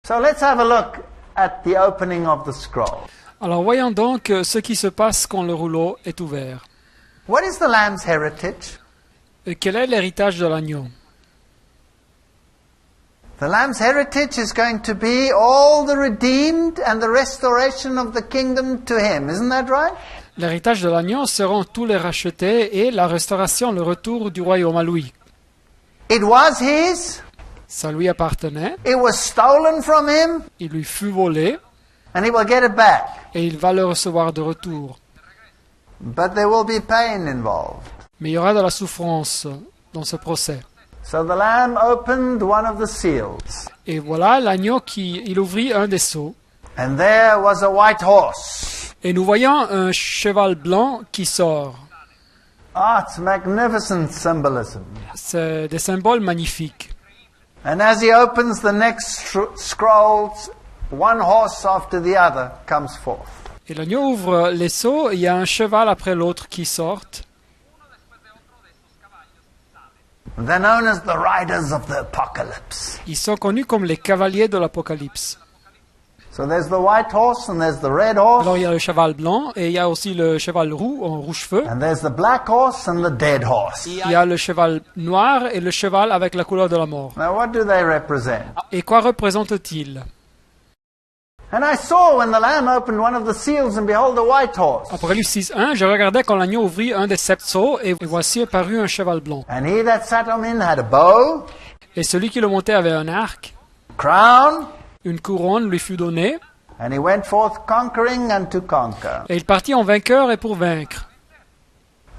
So let's have a look at the opening of the scroll. Alors voyons donc ce qui se passe quand le rouleau est ouvert. What is the lamb's heritage? Quel est l'héritage de l'agneau? The lamb's heritage is going to be all the redeemed and the restoration of the kingdom to him. Isn't that right? L'héritage de l'agneau seront tous les rachetés et la restauration, le retour du royaume à lui. It was his. Ça lui appartenait, It was stolen from him. il lui fut volé And he will get it back. et il va le recevoir de retour. But there will be pain involved. Mais il y aura de la souffrance dans ce procès. So the lamb opened one of the seals. Et voilà l'agneau il ouvrit un des sceaux. And there was a white horse. Et nous voyons un cheval blanc qui sort. Ah, it's magnificent symbolism. C'est des symboles magnifiques. And as he opens the next scrolls, one horse after the other comes forth. Et l'agneau ouvre les sceaux, et il y a un cheval après l'autre qui sortent. They're known as the riders of the apocalypse. Ils sont connus comme les cavaliers de l'Apocalypse. So there's the white horse and there's the red horse. Alors il y a le cheval blanc et il y a aussi le cheval roux en rouge-feu. And there's the black horse and the dead horse. Il y a le cheval noir et le cheval avec la couleur de la mort. Now what do they represent? Et quoi représente-t-il? And I saw when the lamb opened one of the seals and behold a white horse. Apocalypse 6.1, je regardais quand l'agneau ouvrit un des 7 sceaux et voici apparut un cheval blanc. And he that sat on him had a bow, Et celui qui le montait avait un arc, crown, une couronne lui fut donnée and he went forth conquering and to conquer. et il partit en vainqueur et pour vaincre.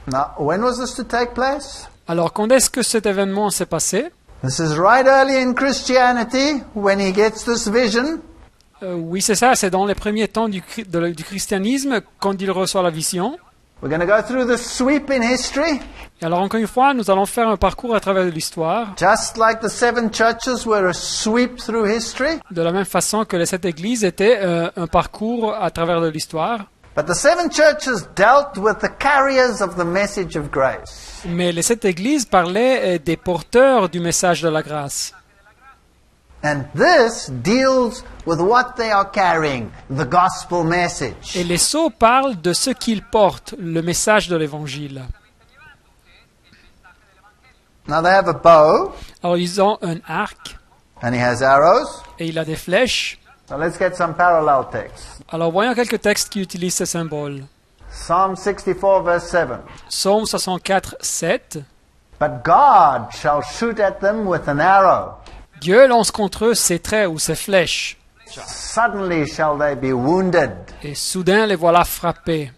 Now, when was this to take place? Alors quand est-ce que cet événement s'est passé? This is right early in Christianity when he gets this vision. Oui, c'est ça, c'est dans les premiers temps du christianisme quand il reçoit la vision. We're going to go through the sweep in history. Et alors encore une fois, nous allons faire un parcours à travers l'histoire, Just like the seven churches were a sweep through history. de la même façon que les 7 églises étaient un parcours à travers de l'histoire. But the seven churches dealt with the carriers of the message of grace. Mais les 7 églises parlaient des porteurs du message de la grâce. And this deals with what they are carrying, the gospel message. Et les sceaux parlent de ce qu'ils portent, le message de l'évangile. Now they have a bow, Alors ils ont un arc and he has arrows. et il a des flèches. So let's get some parallel texts. Alors voyons quelques textes qui utilisent ces symboles. Psalm 64 verse 7. Psaume 64, 7. But God shall shoot at them with an arrow. Dieu lance contre eux ses traits ou ses flèches. Suddenly shall they be wounded. Et soudain les voilà frappés.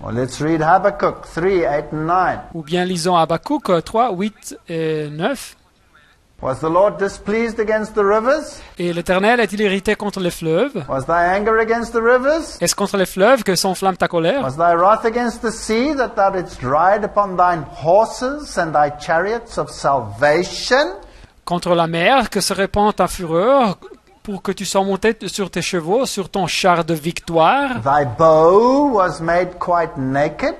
Well, let's read Habakkuk 3, 8 and 9. Ou bien lisons Habakkuk 3, 8 et 9. Was the Lord displeased against the rivers? Et l'Éternel est-il irrité contre les fleuves? Was thy anger against the rivers? Est-ce contre les fleuves que s'enflamme ta colère? Was thy wrath against the sea, that thou didst ride upon thine horses and thy chariots of salvation? Contre la mer que se répand ta fureur pour que tu sois monté sur tes chevaux, sur ton char de victoire? Thy bow was made quite naked.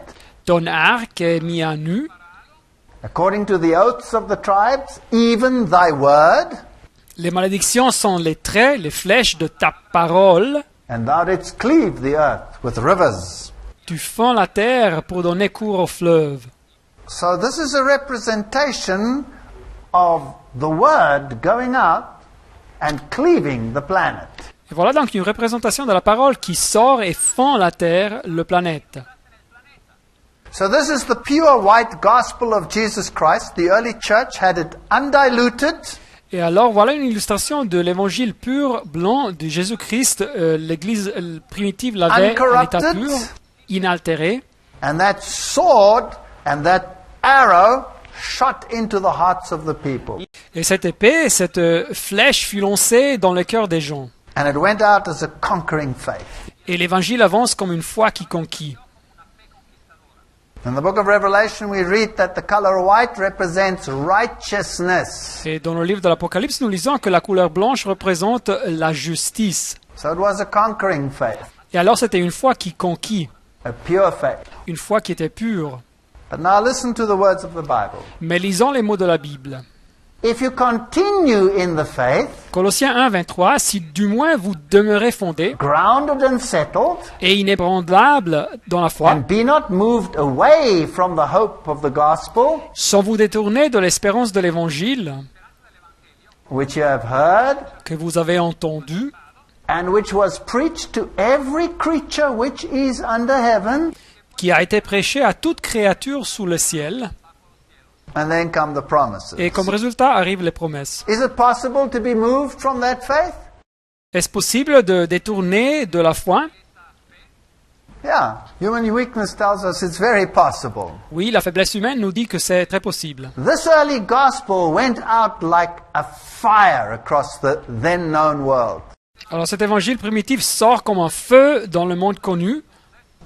Ton arc est mis à nu. According to the oaths of the tribes, even thy word, Les malédictions sont les traits, les flèches de ta parole. and thou didst cleave the earth with rivers. Tu fends la terre pour donner cours aux fleuves. So this is a representation of the word going out and cleaving the planet. Et voilà donc une représentation de la parole qui sort et fend la terre, le planète. So this is the pure white gospel of Jesus Christ. The early church had it undiluted. Et alors voilà une illustration de l'évangile pur, blanc de Jésus-Christ. L'Église primitive l'avait en état pur, inaltéré. And that sword and that arrow shot into the hearts of the people. Et cette épée, cette flèche fut lancée dans le cœur des gens. And it went out as a conquering faith. Et l'évangile avance comme une foi qui conquit. In the book of Revelation, we read that the color white represents righteousness. Et dans le livre de l'Apocalypse, nous lisons que la couleur blanche représente la justice. So it was a conquering faith, Et alors c'était une foi qui conquit, a pure faith. une foi qui était pure. But now listen to the words of the Bible. Mais lisons les mots de la Bible. if you continue in the faith, Colossiens 1, 23, si du moins vous demeurez fondés grounded and settled, et inébranlables dans la foi, and be not moved away from the hope of the gospel, sans vous détourner de l'espérance de l'évangile which you have heard, que vous avez entendu, and which was preached to every creature which is under heaven. qui a été prêché à toute créature sous le ciel, And then come the promises. et comme résultat arrivent les promesses. Is it possible to be moved from that faith? Est-ce possible de détourner de la foi? Yeah, human weakness tells us it's very possible. Oui, la faiblesse humaine nous dit que c'est très possible. This early gospel went out like a fire across the then known world. Alors cet évangile primitif sort comme un feu dans le monde connu,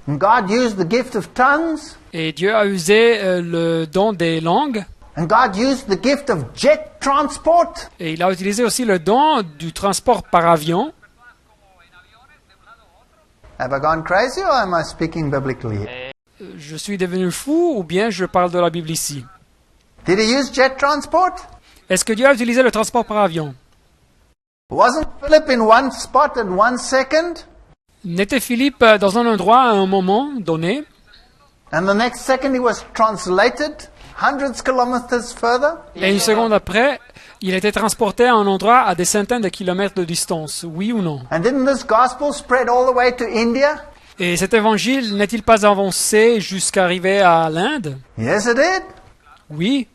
And God used the gift of tongues, et Dieu a usé le don des langues, and God used the gift of jet transport. et il a utilisé aussi le don du transport par avion. Have I gone crazy or am I speaking biblically? Je suis devenu fou ou bien je parle de la Bible ici? Did he use jet transport? Est-ce que Dieu a utilisé le transport par avion? Wasn't Philip in one spot at 1 second? N'était Philippe dans un endroit à un moment donné, And the next second he was translated hundreds of kilometers further? et une seconde après, il était transporté à un endroit à des centaines de kilomètres de distance, oui ou non? And didn't this gospel spread all the way to India? Et cet évangile n'est-il pas avancé jusqu'à arriver à l'Inde? Yes, it did. Oui.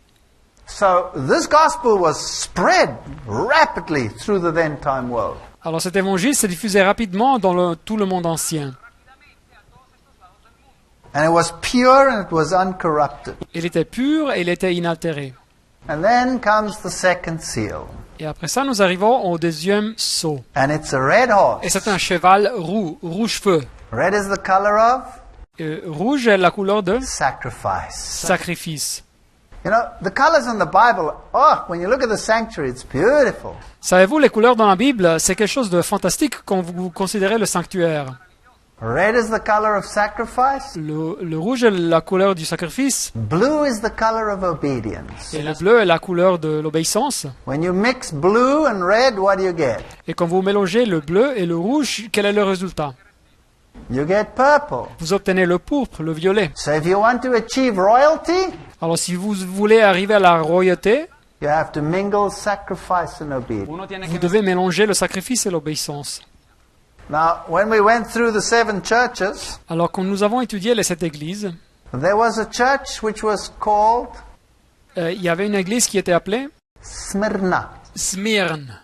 So this gospel was spread rapidly through the then time world. Alors cet évangile s'est diffusé rapidement dans tout le monde ancien. And it was pure and it was uncorrupted. Il était pur et il était inaltéré. And then comes the second seal. Et après ça, nous arrivons au deuxième sceau. And it's a red Et horse. c'est un cheval roux, rouge-feu. Red is the color of Rouge est la couleur de sacrifice. sacrifice. You know, the colors in the Bible, oh, when you look at the sanctuary, it's beautiful. Savez-vous, les couleurs dans la Bible, c'est quelque chose de fantastique quand vous considérez le sanctuaire. Red is the color of sacrifice. Le rouge est la couleur du sacrifice Blue is the color of obedience. et le bleu est la couleur de l'obéissance. When you mix blue and red, what do you get? Et quand vous mélangez le bleu et le rouge, quel est le résultat? You get purple. Vous obtenez le pourpre, le violet. So if you want to achieve royalty, Alors si vous voulez arriver à la royauté, you have to mingle sacrifice and obedience. vous devez mélanger le sacrifice et l'obéissance. Now, when we went through the 7 churches, Alors quand nous avons étudié les 7 églises, there was a church which was called il y avait une église qui était appelée Smyrna. Smyrne.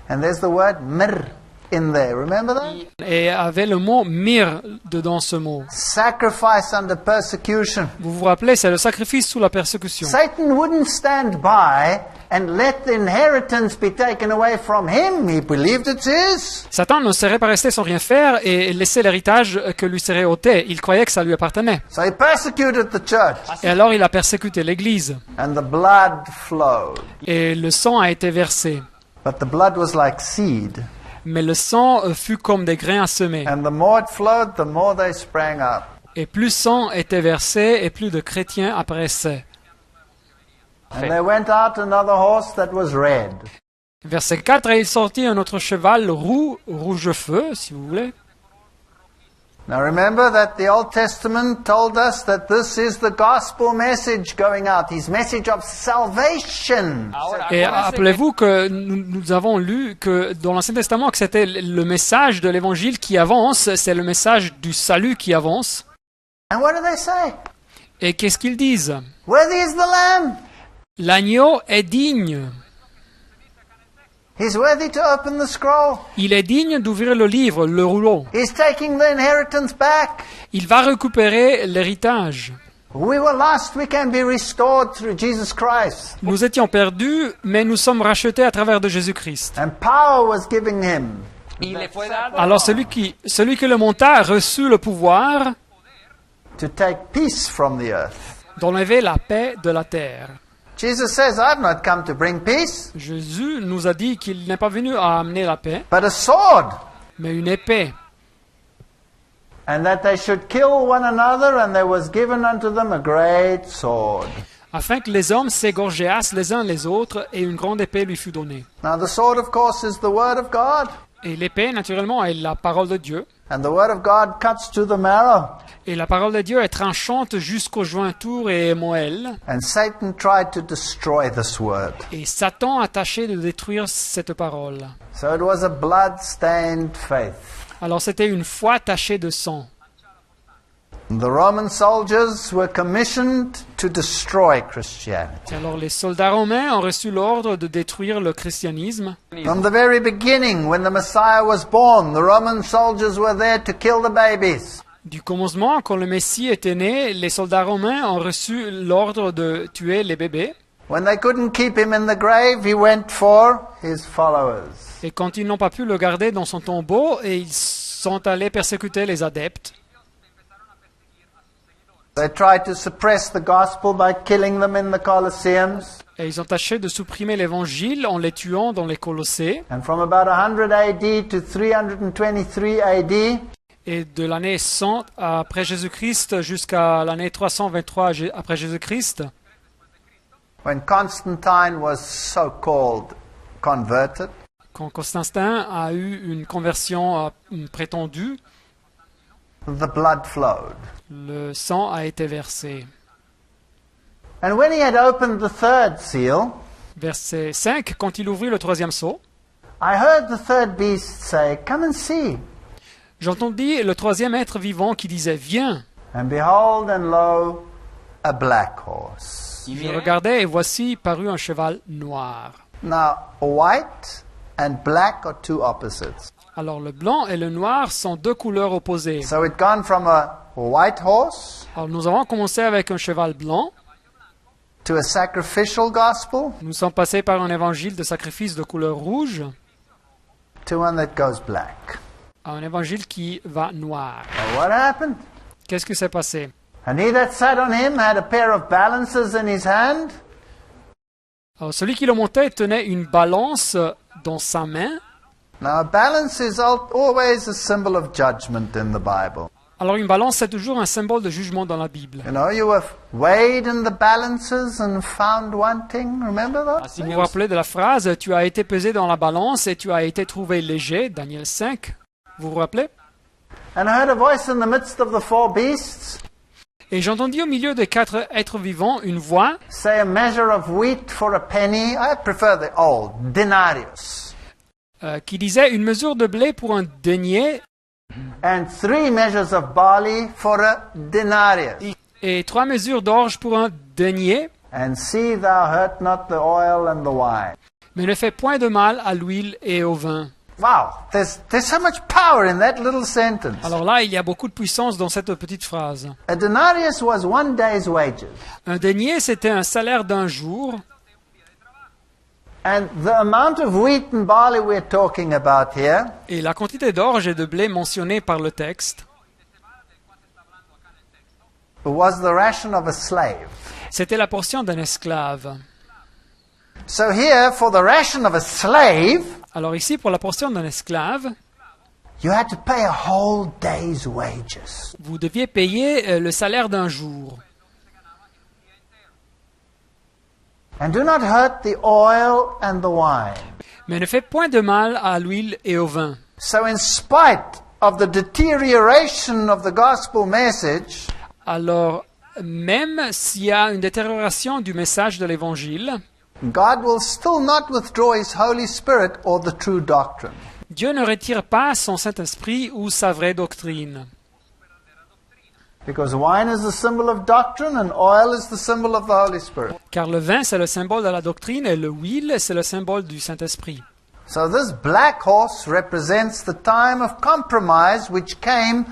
And there's the word mir in there. Remember that? Et avait le mot myrrhe dedans ce mot. Sacrifice under persecution. Vous vous rappelez, c'est le sacrifice sous la persécution. Satan wouldn't stand by and let the inheritance be taken away from him. He believed it's his. Satan ne serait pas resté sans rien faire et laisser l'héritage que lui serait ôté. Il croyait que ça lui appartenait. So he persecuted the church. Et alors il a persécuté l'église. And the blood flowed. Et le sang a été versé. But the blood was like seed. Mais le sang fut comme des grains à semer. And the more it flowed, the more they sprang up. Et plus sang était versé et plus de chrétiens apparaissaient. And there went out another horse that was red. Verset 4, et il sortit un autre cheval roux, rouge-feu, si vous voulez. Now remember that the Old Testament told us that this is the gospel message going out, his message of salvation. Et rappelez-vous que nous avons lu que dans l'Ancien Testament que c'était le message de l'Évangile qui avance, c'est le message du salut qui avance. And what do they say? Et qu'est-ce qu'ils disent? Worthy is the Lamb. L'agneau est digne. He's worthy to open the scroll. Il est digne d'ouvrir le livre, le rouleau. He's taking the inheritance back. Il va récupérer l'héritage. We were lost, we can be restored through Jesus Christ. Nous étions perdus, mais nous sommes rachetés à travers de Jésus-Christ. And power was given him. Alors celui qui le monta a reçu le pouvoir To take peace from the earth. d'enlever la paix de la terre. Jesus says, I've not come to bring peace, Jésus nous a dit qu'il n'est pas venu à amener la paix, but a sword. mais une épée. And that they should kill one another, and there was given unto them a great sword. afin que les hommes s'égorgeassent les uns les autres, et une grande épée lui fut donnée. Now the sword, of course, is the word of God. Et l'épée, naturellement, est la parole de Dieu. And the word of God cuts to the marrow. Et la parole de Dieu est tranchante jusqu'aux jointures et moelles. And Satan tried to destroy this word. Et Satan a tâché de détruire cette parole. So it was a blood-stained faith. Alors c'était une foi tachée de sang. The Roman soldiers were commissioned to destroy Christianity. Alors les soldats romains ont reçu l'ordre de détruire le christianisme. From the very beginning, when the Messiah was born, the Roman soldiers were there to kill the babies. Du commencement, quand le Messie était né, les soldats romains ont reçu l'ordre de tuer les bébés. When they couldn't keep him in the grave, he went for his followers. Et quand ils n'ont pas pu le garder dans son tombeau, et ils sont allés persécuter les adeptes. They tried to suppress the gospel by killing them in the Colosseums. Et ils ont tâché de supprimer l'évangile en les tuant dans les Colossées. And from about 100 AD to 323 AD, Et de l'année 100 après Jésus-Christ jusqu'à l'année 323 après Jésus-Christ, when Constantine was so-called converted, quand Constantin a eu une conversion prétendue, the blood flowed. le sang a été versé. And when he had opened the third seal, Verset 5, quand il ouvrit le troisième sceau, I heard the third beast say, "Come and see." j'entendis le troisième être vivant qui disait « Viens !» And behold, and lo, a black horse. Je regardais et voici parut un cheval noir. Now, white and black are two opposites. Alors le blanc et le noir sont deux couleurs opposées. So it gone from a white horse Alors nous avons commencé avec un cheval blanc. to a sacrificial gospel Nous sommes passés par un évangile de sacrifice de couleur rouge to one that goes black. à un évangile qui va noir. Well, what happened? Qu'est-ce qui s'est passé? And he that sat on him had a pair of balances in his hand, Alors, celui qui le montait tenait une balance dans sa main. now a balance is always a symbol of judgment in the Bible. Alors une balance, c'est toujours un symbole de jugement dans la Bible. You know, you were weighed in the balances and found wanting. Remember that? Si vous vous rappelez de la phrase « Tu as été pesé dans la balance et tu as été trouvé léger », Daniel 5, vous vous rappelez? And I heard a voice in the midst of the four beasts Et j'entendis au milieu des quatre êtres vivants une voix say, a measure of wheat for a penny. I prefer the old, denarius. Qui disait « Une mesure de blé pour un denier And 3 measures of barley for a denarius. et 3 mesures d'orge pour un denier, And see thou hurt not the oil and the wine. mais ne fais point de mal à l'huile et au vin. » Wow, there's so much power in that little sentence. Alors là, il y a beaucoup de puissance dans cette petite phrase. A denarius was 1 day's wages. Un denier, c'était un salaire d'un jour. And the amount of wheat and barley we're talking about here Et la quantité d'orge et de blé mentionnée par le texte, was the ration of a slave. c'était la portion d'un esclave. So here, for the ration of a slave, Alors ici, pour la portion d'un esclave, you had to pay a whole day's wages. vous deviez payer le salaire d'un jour. And do not hurt the oil and the wine. Mais ne fais point de mal à l'huile et au vin. So in spite of the deterioration of the gospel message, Alors, même s'il y a une détérioration du message de l'Évangile, God will still not withdraw His Holy Spirit or the true doctrine. Dieu ne retire pas son Saint-Esprit ou sa vraie doctrine. Because wine is the symbol of doctrine and oil is the symbol of the Holy Spirit. Car le vin, c'est le symbole de la doctrine et le huile, c'est le symbole du Saint-Esprit. So this black horse represents the time of compromise which came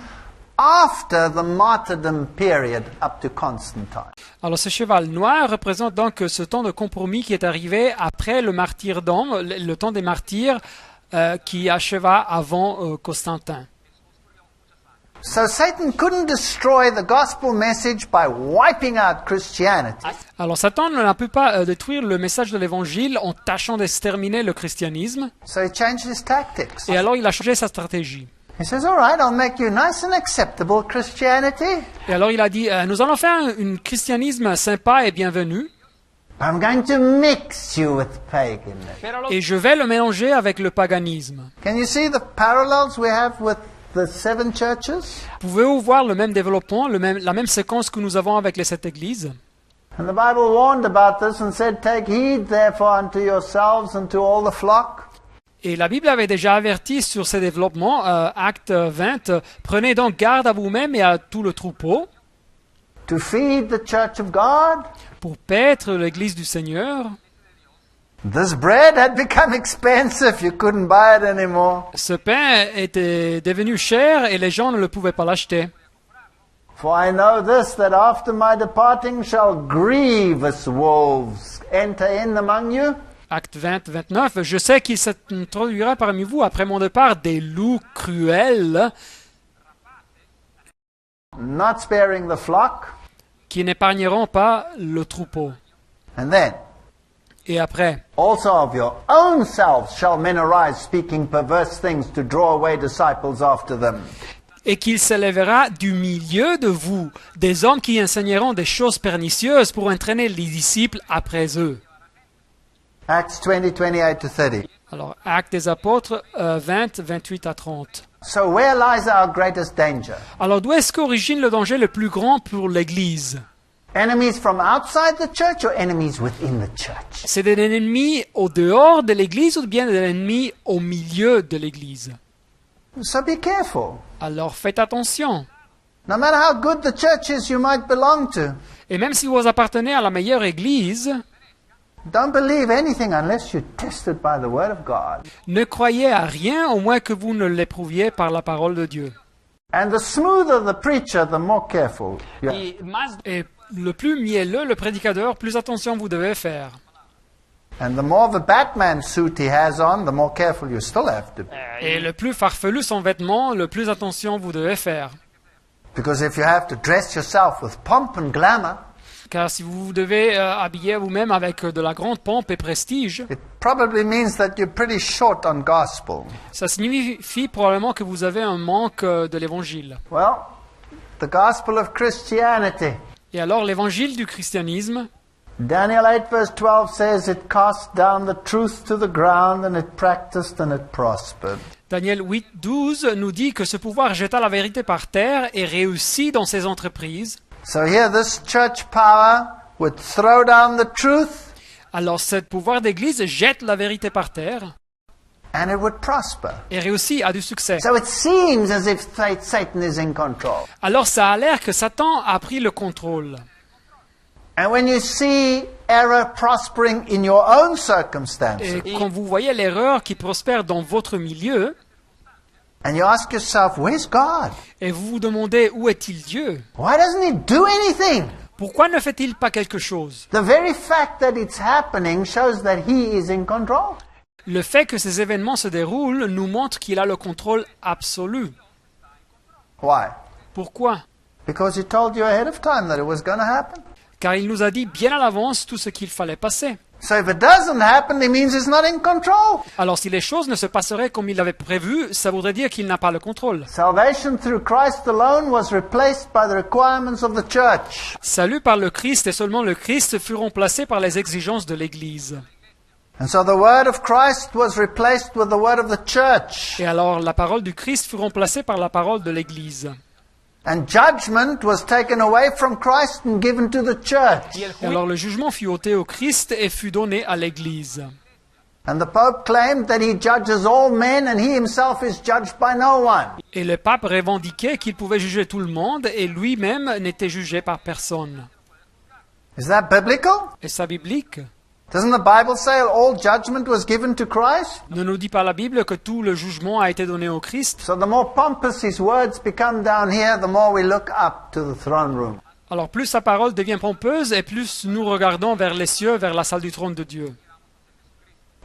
after the martyrdom period up to Constantine. Alors ce cheval noir représente donc ce temps de compromis qui est arrivé après le martyrdom, le temps des martyrs qui acheva avant Constantin. So Satan couldn't destroy the gospel message by wiping out Christianity. Alors Satan n'a pu pas détruire le message de l'Évangile en tâchant d'exterminer le christianisme, So he changed his tactics. et alors il a changé sa stratégie. He says, all right, I'll make you nice and acceptable Christianity. Et alors il a dit, nous allons faire un christianisme sympa et bienvenu, I'm going to mix you with paganism. Et je vais le mélanger avec le paganisme. Can you see the parallels we have with the 7 churches? Pouvez-vous voir le même développement, la même séquence que nous avons avec les 7 églises? And the Bible warned about this and said, take heed therefore unto yourselves and to all the flock. Et la Bible avait déjà averti sur ces développements, Acte 20, prenez donc garde à vous-même et à tout le troupeau, To feed the church of God. pour paître l'église du Seigneur. This bread had become expensive. You couldn't buy it anymore. Ce pain était devenu cher et les gens ne le pouvaient pas l'acheter. For I know this, that after my departing shall grievous wolves enter in among you. Acte 20, 29. Je sais qu'il s'introduira parmi vous après mon départ des loups cruels Not sparing the flock. qui n'épargneront pas le troupeau. And then, Et après, also of your own selves shall men arise, speaking perverse things to draw away disciples after them. et qu'il s'élèvera du milieu de vous des hommes qui enseigneront des choses pernicieuses pour entraîner les disciples après eux. Acts 20, 28 to 30. Alors, Actes des Apôtres 20, 28 à 30. So where lies our greatest danger? Alors, d'où est-ce qu'origine le danger le plus grand pour l'Église? Enemies from outside the church or enemies within the church? C'est des ennemis au dehors de l'Église ou bien des ennemis au milieu de l'Église? So be careful. Alors, faites attention. No matter how good the church is you might belong to, Et même si vous appartenez à la meilleure Église, don't believe anything unless you're tested by the Word of God. ne croyez à rien au moins que vous ne l'éprouviez par la parole de Dieu. And the smoother the preacher, the more careful. you are. Et le plus mielleux le prédicateur, plus attention vous devez faire. And the more of a Batman suit he has on, the more careful you still have to be. Et le plus farfelu son vêtement, le plus attention vous devez faire. Because if you have to dress yourself with pomp and glamour, Car si vous devez habiller vous-même avec de la grande pompe et prestige, it probably means that you're pretty short on gospel. ça signifie probablement que vous avez un manque de l'évangile. Well, the gospel of Christianity. Et alors l'évangile du christianisme, Daniel 8 verse 12 says it cast down the truth to the ground and it practiced and it prospered. Daniel 8, 12 nous dit que ce pouvoir jeta la vérité par terre et réussit dans ses entreprises. So here this church power would throw down the truth Alors ce pouvoir d'église jette la vérité par terre and it would prosper. et réussit à du succès. So it seems as if Satan is in control. Alors ça a l'air que Satan a pris le contrôle. And when you see error prospering in your own circumstances, Et quand vous voyez l'erreur qui prospère dans votre milieu, and you ask yourself, where's God? et vous vous demandez où est-il Dieu? Why doesn't he do anything? Pourquoi ne fait-il pas quelque chose? The very fact that it's happening shows that he is in control. Le fait que ces événements se déroulent nous montre qu'il a le contrôle absolu. Why? Pourquoi? Because he told you ahead of time that it was going to happen. Car il nous a dit bien à l'avance tout ce qu'il fallait passer. So if it doesn't happen, it means he's not in control. Alors si les choses ne se passeraient comme il l'avait prévu, ça voudrait dire qu'il n'a pas le contrôle. Salvation through Christ alone was replaced by the requirements of the church. Salut par le Christ et seulement le Christ fut remplacé par les exigences de l'Église. And so the word of Christ was replaced with the word of the church. Et alors la parole du Christ fut remplacée par la parole de l'Église. And judgment was taken away from Christ and given to the church. Et alors le jugement fut ôté au Christ et fut donné à l'Église. And the Pope claimed that he judges all men and he himself is judged by no one. Et le pape revendiquait qu'il pouvait juger tout le monde et lui-même n'était jugé par personne. Is that biblical? Est-ce ça biblique? Doesn't the Bible say all judgment was given to Christ? Ne nous dit pas la Bible que tout le jugement a été donné au Christ? So the more pompous his words become down here, the more we look up to the throne room. Alors plus sa parole devient pompeuse et plus nous regardons vers les cieux, vers la salle du trône de Dieu.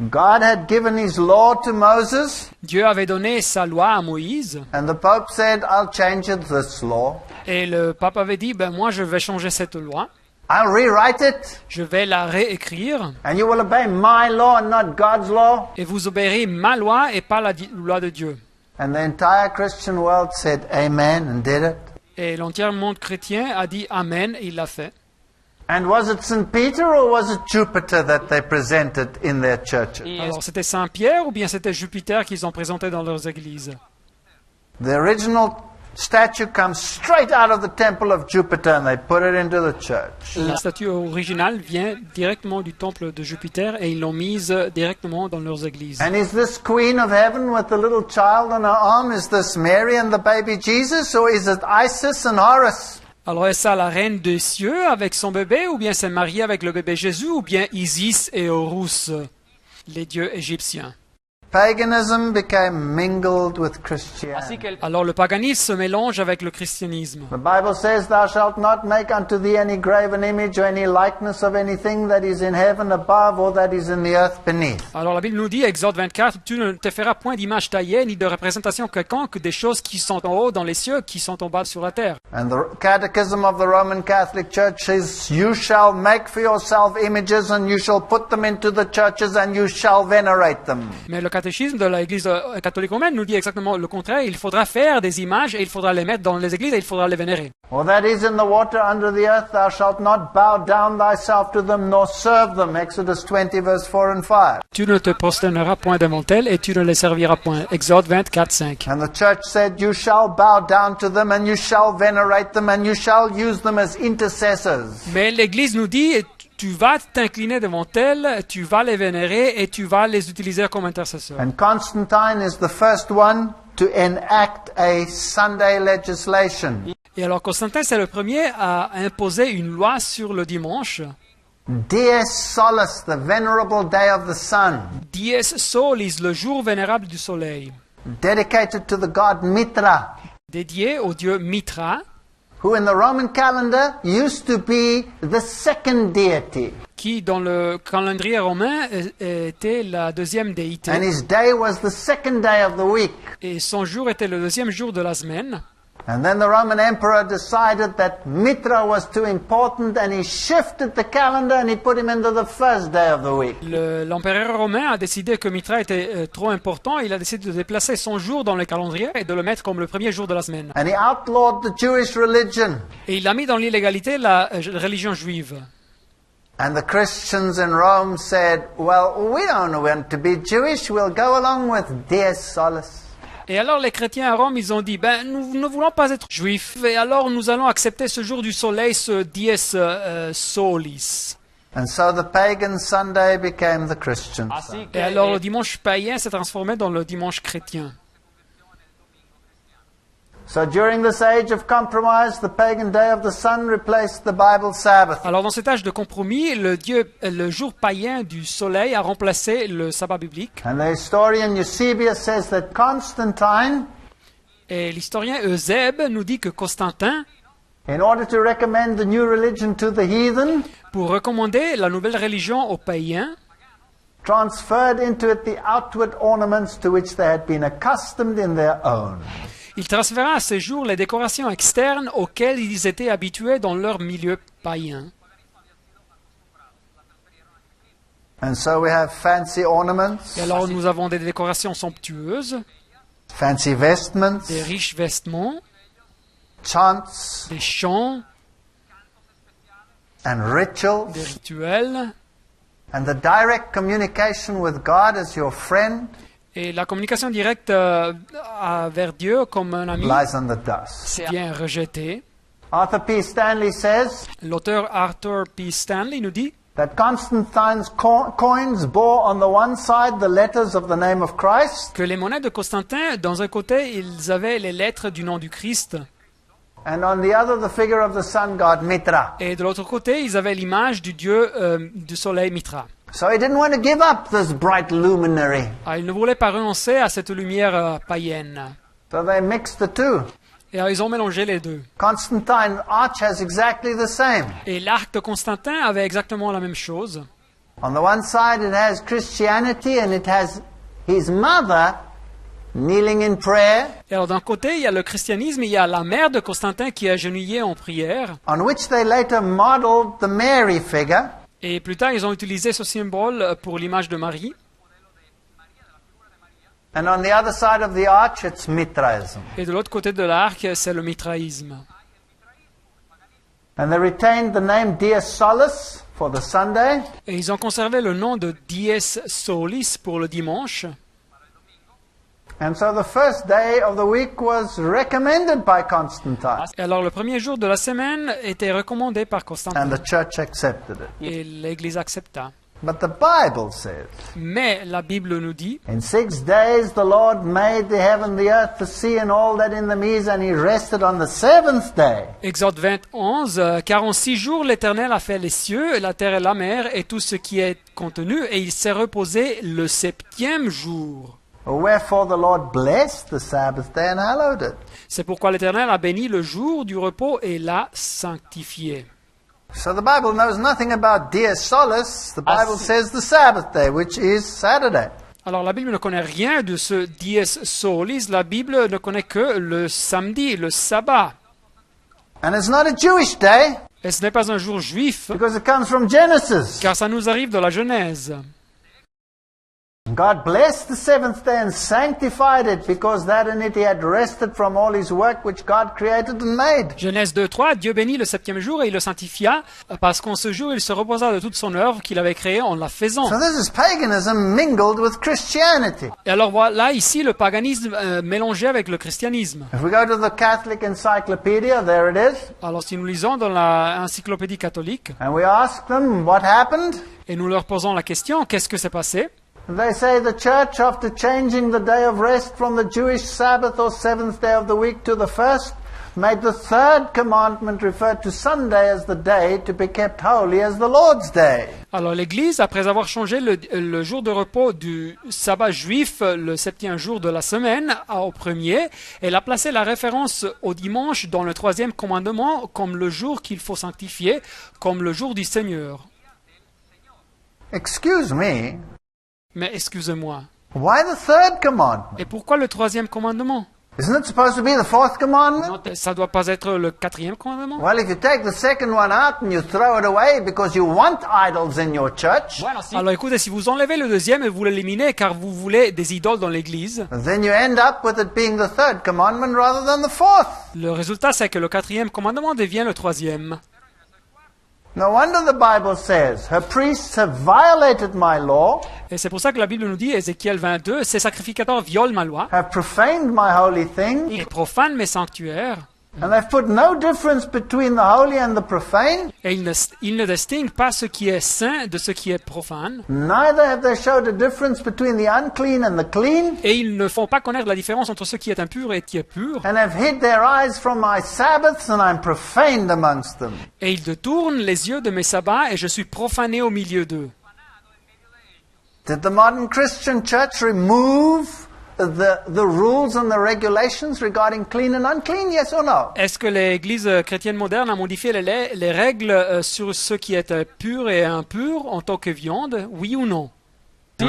God had given his law to Moses, Dieu avait donné sa loi à Moïse and the Pope said, I'll change this law. et le pape avait dit, ben moi je vais changer cette loi, I'll rewrite it, je vais la réécrire and you will obey my law and not God's law. et vous obéirez ma loi et pas la loi de Dieu. And the entire Christian world said amen and did it. Et l'entier monde chrétien a dit Amen et il l'a fait. And was it St. Peter or was it Jupiter that they presented in their churches? Alors c'était Saint-Pierre ou bien c'était Jupiter qu'ils ont présenté dans leurs églises? The original statue comes straight out of the temple of Jupiter and they put it into the church. La statue originale vient directement du temple de Jupiter et ils l'ont mise directement dans leurs églises. And is this Queen of Heaven with the little child on her arm, is this Mary and the baby Jesus, or is it Isis and Horus? Alors est-ce ça la reine des cieux avec son bébé ou bien c'est Marie avec le bébé Jésus ou bien Isis et Horus, les dieux égyptiens? Paganism became mingled with Christianity. Alors le paganisme se mélange avec le christianisme. The Bible says, "Thou shalt not make unto thee any graven image or any likeness of anything that is in heaven above or that is in the earth beneath." Alors la Bible nous dit, Exode 24, tu ne te feras point d'image taillée ni de représentation quelconque des choses qui sont en haut dans les cieux, qui sont en bas sur la terre. And the Catechism of the Roman Catholic Church says, "You shall make for yourself images and you shall put them into the churches and you shall venerate them." Mais le catéchisme de l'Église catholique romaine nous dit exactement le contraire. Il faudra faire des images et il faudra les mettre dans les églises et il faudra les vénérer. Or that is in the water under the earth, thou shalt not bow down thyself to them nor serve them. Exodus 20 verse 4 and 5. Tu ne te prosterneras point devant elles et tu ne les serviras point. Exode 24, 5. And the church said, "You shall bow down to them and you shall venerate them and you shall use them as intercessors." Mais l'Église nous dit, tu vas t'incliner devant elles, tu vas les vénérer et tu vas les utiliser comme intercesseurs. And Constantine is the first one to enact a Sunday legislation. Et alors Constantin, c'est le premier à imposer une loi sur le dimanche. Dies Solis, the venerable day of the sun, Dies Solis, le jour vénérable du soleil, dedicated to the god Mitra, dédié au dieu Mitra, who in the Roman calendar used to be the second deity. qui dans le calendrier romain était la deuxième déité. And his day was the second day of the week. Et son jour était le deuxième jour de la semaine. And then the Roman emperor decided that Mitra was too important and he shifted the calendar and he put him into the first day of the week. L'empereur romain a décidé que Mitra était trop important. Il a décidé de déplacer son jour dans le calendrier et de le mettre comme le premier jour de la semaine. And he outlawed the Jewish religion. Et il a mis dans l'illégalité la religion juive. And the Christians in Rome said, "Well, we don't want to be Jewish, we'll go along with Dies Solis." Et alors les chrétiens à Rome, ils ont dit, nous ne voulons pas être juifs, et alors nous allons accepter ce jour du soleil, ce dies solis. And so the pagan Sunday became the Christian Sunday. Et alors le dimanche païen s'est transformé dans le dimanche chrétien. So during this age of compromise, the pagan day of the sun replaced the Bible Sabbath. Alors dans cet âge de compromis, le jour païen du soleil a remplacé le sabbat biblique. And the historian Eusebius says that Constantine, Et l'historien Eusèbe nous dit que Constantin, in order to recommend the new religion to the heathen, pour recommander la nouvelle religion aux païens, transferred into it the outward ornaments to which they had been accustomed in their own. il transféra à ces jours les décorations externes auxquelles ils étaient habitués dans leur milieu païen. And so we have fancy ornaments, Et alors nous avons des décorations somptueuses, fancy vestments, des riches vêtements, chants, des chants, and rituals, des rituels, and the direct communication with God as your friend et la communication directe vers Dieu comme un ami lies in the dust. c'est bien rejeté. Arthur P. Stanley says L'auteur Arthur P. Stanley nous dit that Constantine's coins bore on the one side the letters of the name of Christ, que les monnaies de Constantin, dans un côté, ils avaient les lettres du nom du Christ, and on the other the figure of the sun god Mitra. et de l'autre côté, ils avaient l'image du dieu du soleil Mitra. So he didn't want to give up this bright luminary. Alors, ils ne voulaient pas renoncer à cette lumière païenne. So they mixed the two. Et alors, ils ont mélangé les deux. Constantine arch has exactly the same. Et l'arc de Constantin avait exactement la même chose. On the one side it has Christianity and it has his mother kneeling in prayer, Et alors d'un côté, il y a le christianisme, il y a la mère de Constantin qui est agenouillée en prière. on which they later modeled the Mary figure. Et plus tard, ils ont utilisé ce symbole pour l'image de Marie. And on the other side of the arch it's Mitraism. Et de l'autre côté de l'arc, c'est le mitraïsme. And they retained the name Dies Solis for the Sunday. Et ils ont conservé le nom de Dies Solis pour le dimanche. And so the first day of the week was recommended by Constantine. Et alors le premier jour de la semaine était recommandé par And Constantin. the church accepted it. Et l'Église accepta. But the Bible says, Mais la Bible nous dit, in 6 days the Lord made the heaven, the earth, the sea, and all that in them is, and he rested on the seventh day. Exode 21, car en 6 jours l'Éternel a fait les cieux, la terre et la mer, et tout ce qui est contenu, et il s'est reposé le 7e jour. Wherefore the Lord blessed the Sabbath day and hallowed it. C'est pourquoi l'Éternel a béni le jour du repos et l'a sanctifié. So the Bible knows nothing about Dies Solis. The Bible says the Sabbath day, which is Saturday. Alors la Bible ne connaît rien de ce Dies Solis, la Bible ne connaît que le samedi, le sabbat. And it's not a Jewish day Et ce n'est pas un jour juif, because it comes from Genesis. car ça nous arrive de la Genèse. God blessed the seventh day and sanctified it, because that in it he had rested from all his work which God created and made. Genèse 2:3, Dieu bénit le 7e jour et il le sanctifia, parce qu'en ce jour il se reposa de toute son œuvre qu'il avait créée en la faisant. So this is paganism mingled with Christianity. Et alors voilà ici le paganisme mélangé avec le christianisme. If we go to the Catholic Encyclopedia, there it is, Alors si nous lisons dans la encyclopédie catholique and we ask them what happened, et nous leur posons la question, qu'est-ce que s'est passé? they say the church, after changing the day of rest from the Jewish Sabbath or seventh day of the week to the first, made the third commandment refer to Sunday as the day to be kept holy as the Lord's day. Alors l'Église, après avoir changé le jour de repos du sabbat juif, le 7e jour de la semaine, au premier, elle a placé la référence au dimanche dans le 3e commandement comme le jour qu'il faut sanctifier, comme le jour du Seigneur. Excuse me, Mais excusez-moi, why the third commandment? et pourquoi le 3e commandement? Isn't it supposed to be the fourth commandment? Ça doit pas être le 4e commandement? Well, if you take the second one out and you throw it away because you want idols in your church, Alors écoutez, si vous enlevez le 2e et vous l'éliminez car vous voulez des idoles dans l'Église, then you end up with it being the third commandment rather than the fourth. le résultat c'est que le 4e commandement devient le 3e. No wonder the Bible says, her priests have violated my law, Et c'est pour ça que la Bible nous dit, Ézéchiel 22, ces sacrificateurs violent ma loi have profaned my holy things, et profanent mes sanctuaires, and they've put no difference between the holy and the profane. et ils ne distinguent pas ce qui est saint de ce qui est profane, Neither have they showed a difference between the unclean and the clean, et ils ne font pas connaître la différence entre ce qui est impur et qui est pur, and have hid their eyes from my Sabbaths, and I'm profaned amongst them. et ils détournent les yeux de mes sabbats, et je suis profané au milieu d'eux. Did the modern Christian church remove the rules and the regulations regarding clean and unclean, yes or no? Est-ce que l'Église chrétienne moderne a modifié les règles sur ce qui est pur et impur en tant que viande, oui ou non? Do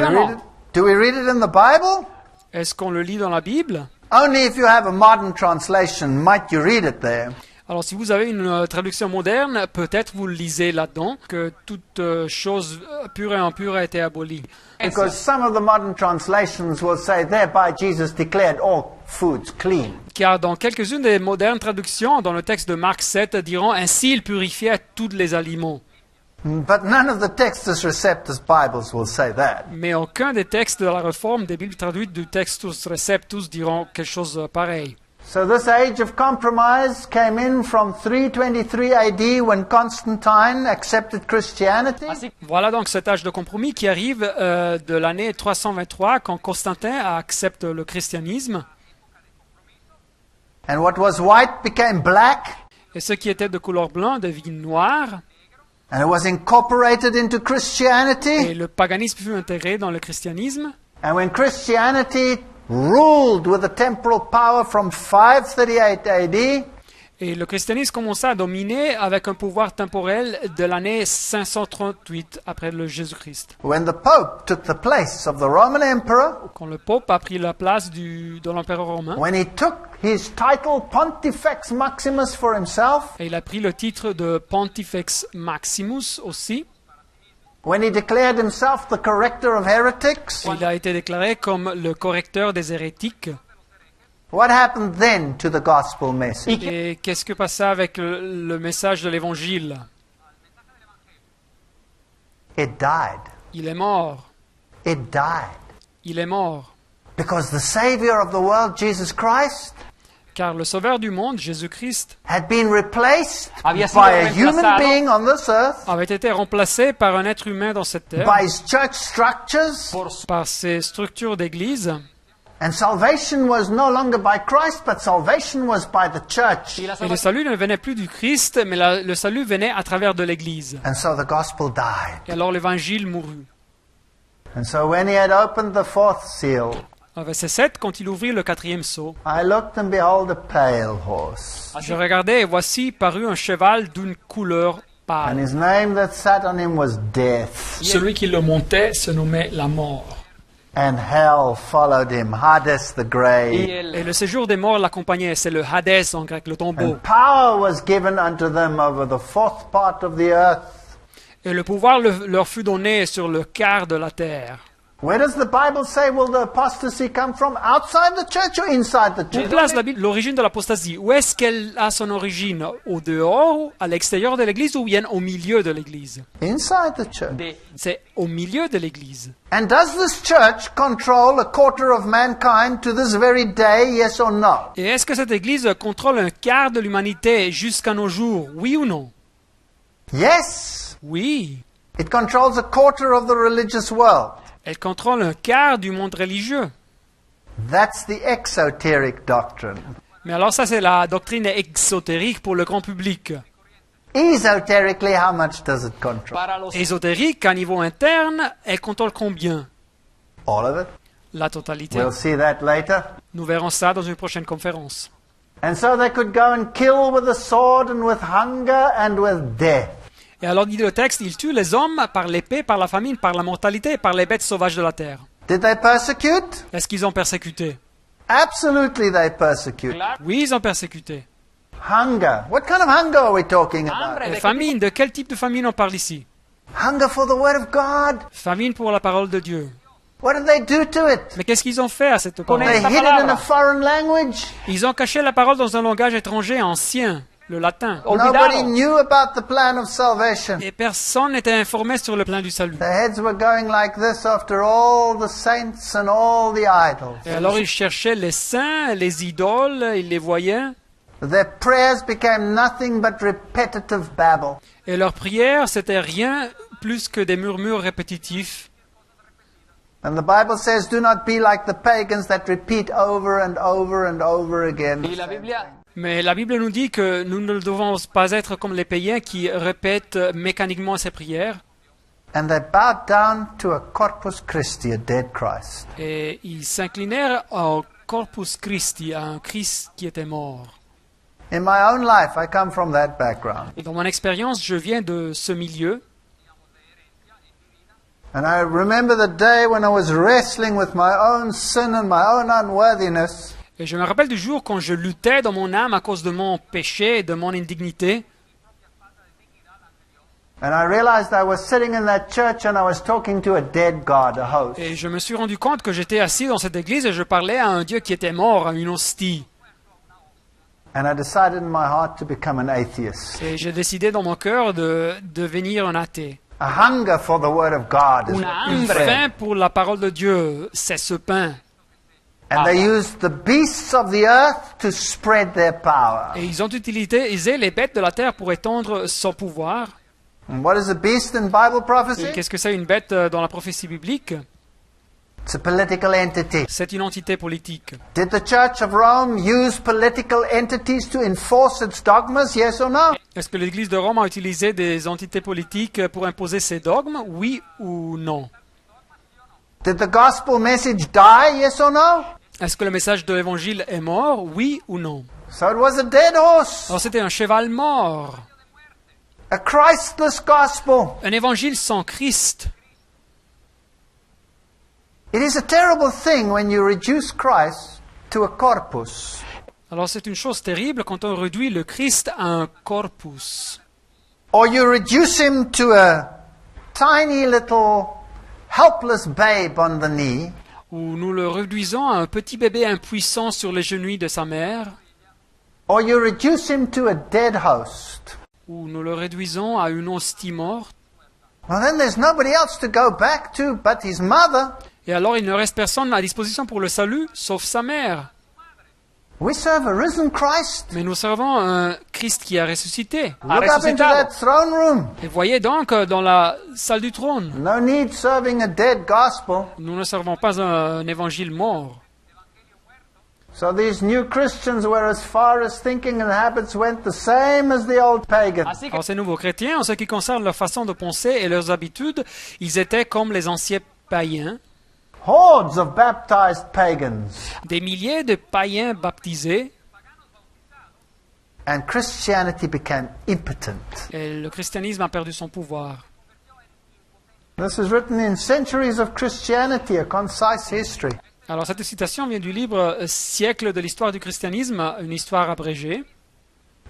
we read it in the Bible? Est-ce qu'on le lit dans la Bible? Only if you have a modern translation might you read it there. Alors si vous avez une traduction moderne, peut-être vous le lisez là-dedans, que toute chose pure et impure a été abolie. Because some of the modern translations will say, thereby Jesus declared all foods clean. Car dans quelques-unes des modernes traductions, dans le texte de Marc 7, diront « Ainsi il purifiait tous les aliments ». But none of the Textus Receptus Bibles will say that. Mais aucun des textes de la Réforme des Bibles traduites du Textus Receptus diront quelque chose pareil. So this age of compromise came in from 323 AD when Constantine accepted Christianity. Voilà donc cet âge de compromis qui arrive de l'année 323 quand Constantin accepte le christianisme. And what was white became black. Et ce qui était de couleur blanc devient noir. And it was incorporated into Et Christianity. le paganisme fut intégré dans le christianisme. And when Christianity ruled with a temporal power from 538 AD, Et le christianisme commença à dominer avec un pouvoir temporel de l'année 538 après le Jésus-Christ. when the Pope took the place of the Roman Emperor, Quand le pape a pris la place de l'empereur romain, when he took his title Pontifex Maximus for himself, et il a pris le titre de Pontifex Maximus aussi, when he declared himself the corrector of heretics, et il a été déclaré comme le correcteur des hérétiques, What happened then to the gospel message? Et qu'est-ce que passa avec le message de l'évangile? It died. Il est mort. It died. Il est mort. Because the Savior of the world, Jesus Christ, Car le sauveur du monde, Jésus-Christ, had been replaced Había sido by a human reemplazado being on this earth, avait été remplacé par un être humain dans cette terre, by his church structures, par ses structures d'église. and salvation was no longer by Christ, but salvation was by the church. Y la Et le salut ne venait plus du Christ, mais le salut venait à travers de l'église. And so the gospel died. Et alors l'évangile mourut. And so when he had opened the fourth seal, Au verset 7, quand il ouvrit le 4e sceau, I looked and behold a pale horse, je regardai et voici parut un cheval d'une couleur and pâle. his name that sat on him was Death, Celui qui le montait se nommait la mort. and hell followed him, Hades the Y grave. Et le séjour des morts l'accompagnait, c'est le Hadès en grec, le tombeau. And power was given unto them over the fourth part of the earth. Et le pouvoir leur fut donné sur le quart de la terre. Where does the Bible say will the apostasy come from? Outside the church or inside the Où church? place la Bible l'origine de l'apostasie? Où est-ce qu'elle a son origine? Au dehors, à l'extérieur de l'église ou bien au milieu de l'église? Inside the church. C'est au milieu de l'église. And does this church control a quarter of mankind to this very day, yes or no? Et est-ce que cette église contrôle un quart de l'humanité jusqu'à nos jours? Oui ou non? Yes. Oui. It controls a quarter of the religious world. Elle contrôle un quart du monde religieux. That's the exoteric doctrine. Mais alors ça, c'est la doctrine exotérique pour le grand public. Esoterically, how much does it control? para los Ésotérique, à niveau interne, elle contrôle combien? All of it. La totalité. We'll see that later. Nous verrons ça dans une prochaine conférence. And so they could go and kill with the sword and with hunger and with death. Et alors, dit le texte, il tue les hommes par l'épée, par la famine, par la mortalité et par les bêtes sauvages de la terre. Did they persecute? Est-ce qu'ils ont persécuté? Absolutely they persecute. Oui, ils ont persécuté. Hunger. What kind of hunger are we talking about? hambre Et de famine, de quel type de famine on parle ici? Hunger for the word of God. Famine pour la parole de Dieu. What did they do to it? Mais qu'est-ce qu'ils ont fait à cette parole? They hid it in a foreign language. Ils ont caché la parole dans un langage étranger ancien, le latin. Nobody olvidado. knew about the plan of salvation. Et personne n'était informé sur le plan du salut. Their heads were going like this after all the saints and all the idols. Et alors ils cherchaient les saints, les idoles, ils les voyaient. Their prayers became nothing but repetitive babble. Et leurs prières, c'était rien plus que des murmures répétitifs. And the Bible says, do not be like the pagans that repeat over and over and over again. Y la Biblia Mais la Bible nous dit que nous ne devons pas être comme les païens qui répètent mécaniquement ces prières. And they bowed down to a Corpus Christi, a dead Christ. Et ils s'inclinèrent au Corpus Christi, à un Christ qui était mort. In my own life, I come from that background. Et dans mon expérience, je viens de ce milieu. And I remember the day when I was wrestling with my own sin and my own unworthiness. Et je me rappelle du jour quand je luttais dans mon âme à cause de mon péché et de mon indignité. And I realized I was sitting in that church and I was talking to a dead God, a host. Et je me suis rendu compte que j'étais assis dans cette église et je parlais à un Dieu qui était mort, à une hostie. And I decided in my heart to become an atheist. Et j'ai décidé dans mon cœur de devenir un athée. A hunger for the Word of God is Una what we Une hambre. said. faim pour la parole de Dieu, c'est ce pain. And they used the beasts of the earth to spread their power. Et ils ont utilisé les bêtes de la terre pour étendre son pouvoir. And what is a beast in Bible Et prophecy? qu'est-ce que c'est une bête dans la prophétie biblique? It's a political entity. C'est une entité politique. Did the Church of Rome use political entities to enforce its dogmas? Yes or no? Est-ce que l'Église de Rome a utilisé des entités politiques pour imposer ses dogmes? Oui ou non? Did the gospel message die? Yes or no? Est-ce que le message de l'Évangile est mort? Oui ou non? So it was a dead horse. Alors c'était un cheval mort. A Christless gospel. Un évangile sans Christ. It is a terrible thing when you reduce Christ to a corpus. Alors c'est une chose terrible quand on réduit le Christ à un corpus. Or you reduce him to a tiny little helpless babe on the knee. ou nous le réduisons à un petit bébé impuissant sur les genoux de sa mère, or you reduce him to a dead host, ou nous le réduisons à une hostie morte, well, then there's nobody else to go back to but his mother. et alors il ne reste personne à disposition pour le salut, sauf sa mère. We serve a risen Christ. Mais nous servons un Christ qui a ressuscité. Look up into that throne room. Et voyez donc dans la salle du trône, No need serving a dead gospel. nous ne servons pas un évangile mort. So these new Christians were as far as thinking and habits went the same as the old pagans. Alors ces nouveaux chrétiens, en ce qui concerne leur façon de penser et leurs habitudes, ils étaient comme les anciens païens, Hordes of baptized pagans. des milliers de païens baptisés, And Christianity became impotent. et le christianisme a perdu son pouvoir. This is written in Centuries of Christianity, a concise history. Alors cette citation vient du livre Siècle de l'histoire du christianisme, une histoire abrégée.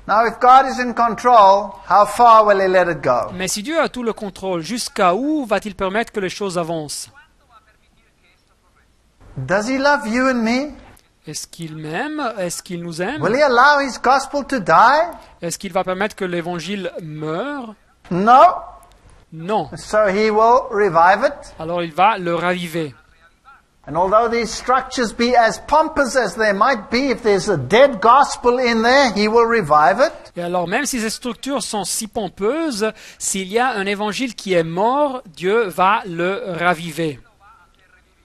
Now, if God is in control, how far will He let it go? Mais si Dieu a tout le contrôle, jusqu'à où va-t-il permettre que les choses avancent? Does He love you and me? Est-ce qu'il m'aime? Est-ce qu'il nous aime? Will He allow His gospel to die? Est-ce qu'il va permettre que l'évangile meure? No. Non. So He will revive it. Alors il va le raviver. And although these structures be as pompous as they might be, if there's a dead gospel in there, He will revive it. Et alors même si ces structures sont si pompeuses, s'il y a un évangile qui est mort, Dieu va le raviver.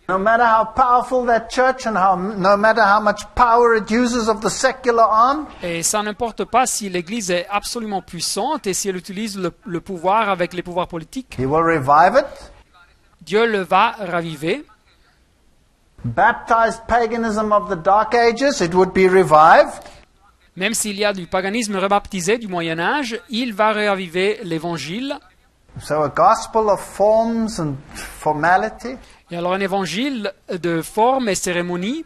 No matter how powerful that church and no matter how much power it uses of the secular arm, Et ça n'importe pas si l'Église est absolument puissante et si elle utilise le pouvoir avec les pouvoirs politiques, He will revive it. Dieu le va raviver. Baptized paganism of the Dark Ages, it would be revived. Même s'il y a du paganisme rebaptisé du Moyen Âge, il va raviver l'Évangile. So a gospel of forms and formality Et alors un évangile de forme et cérémonie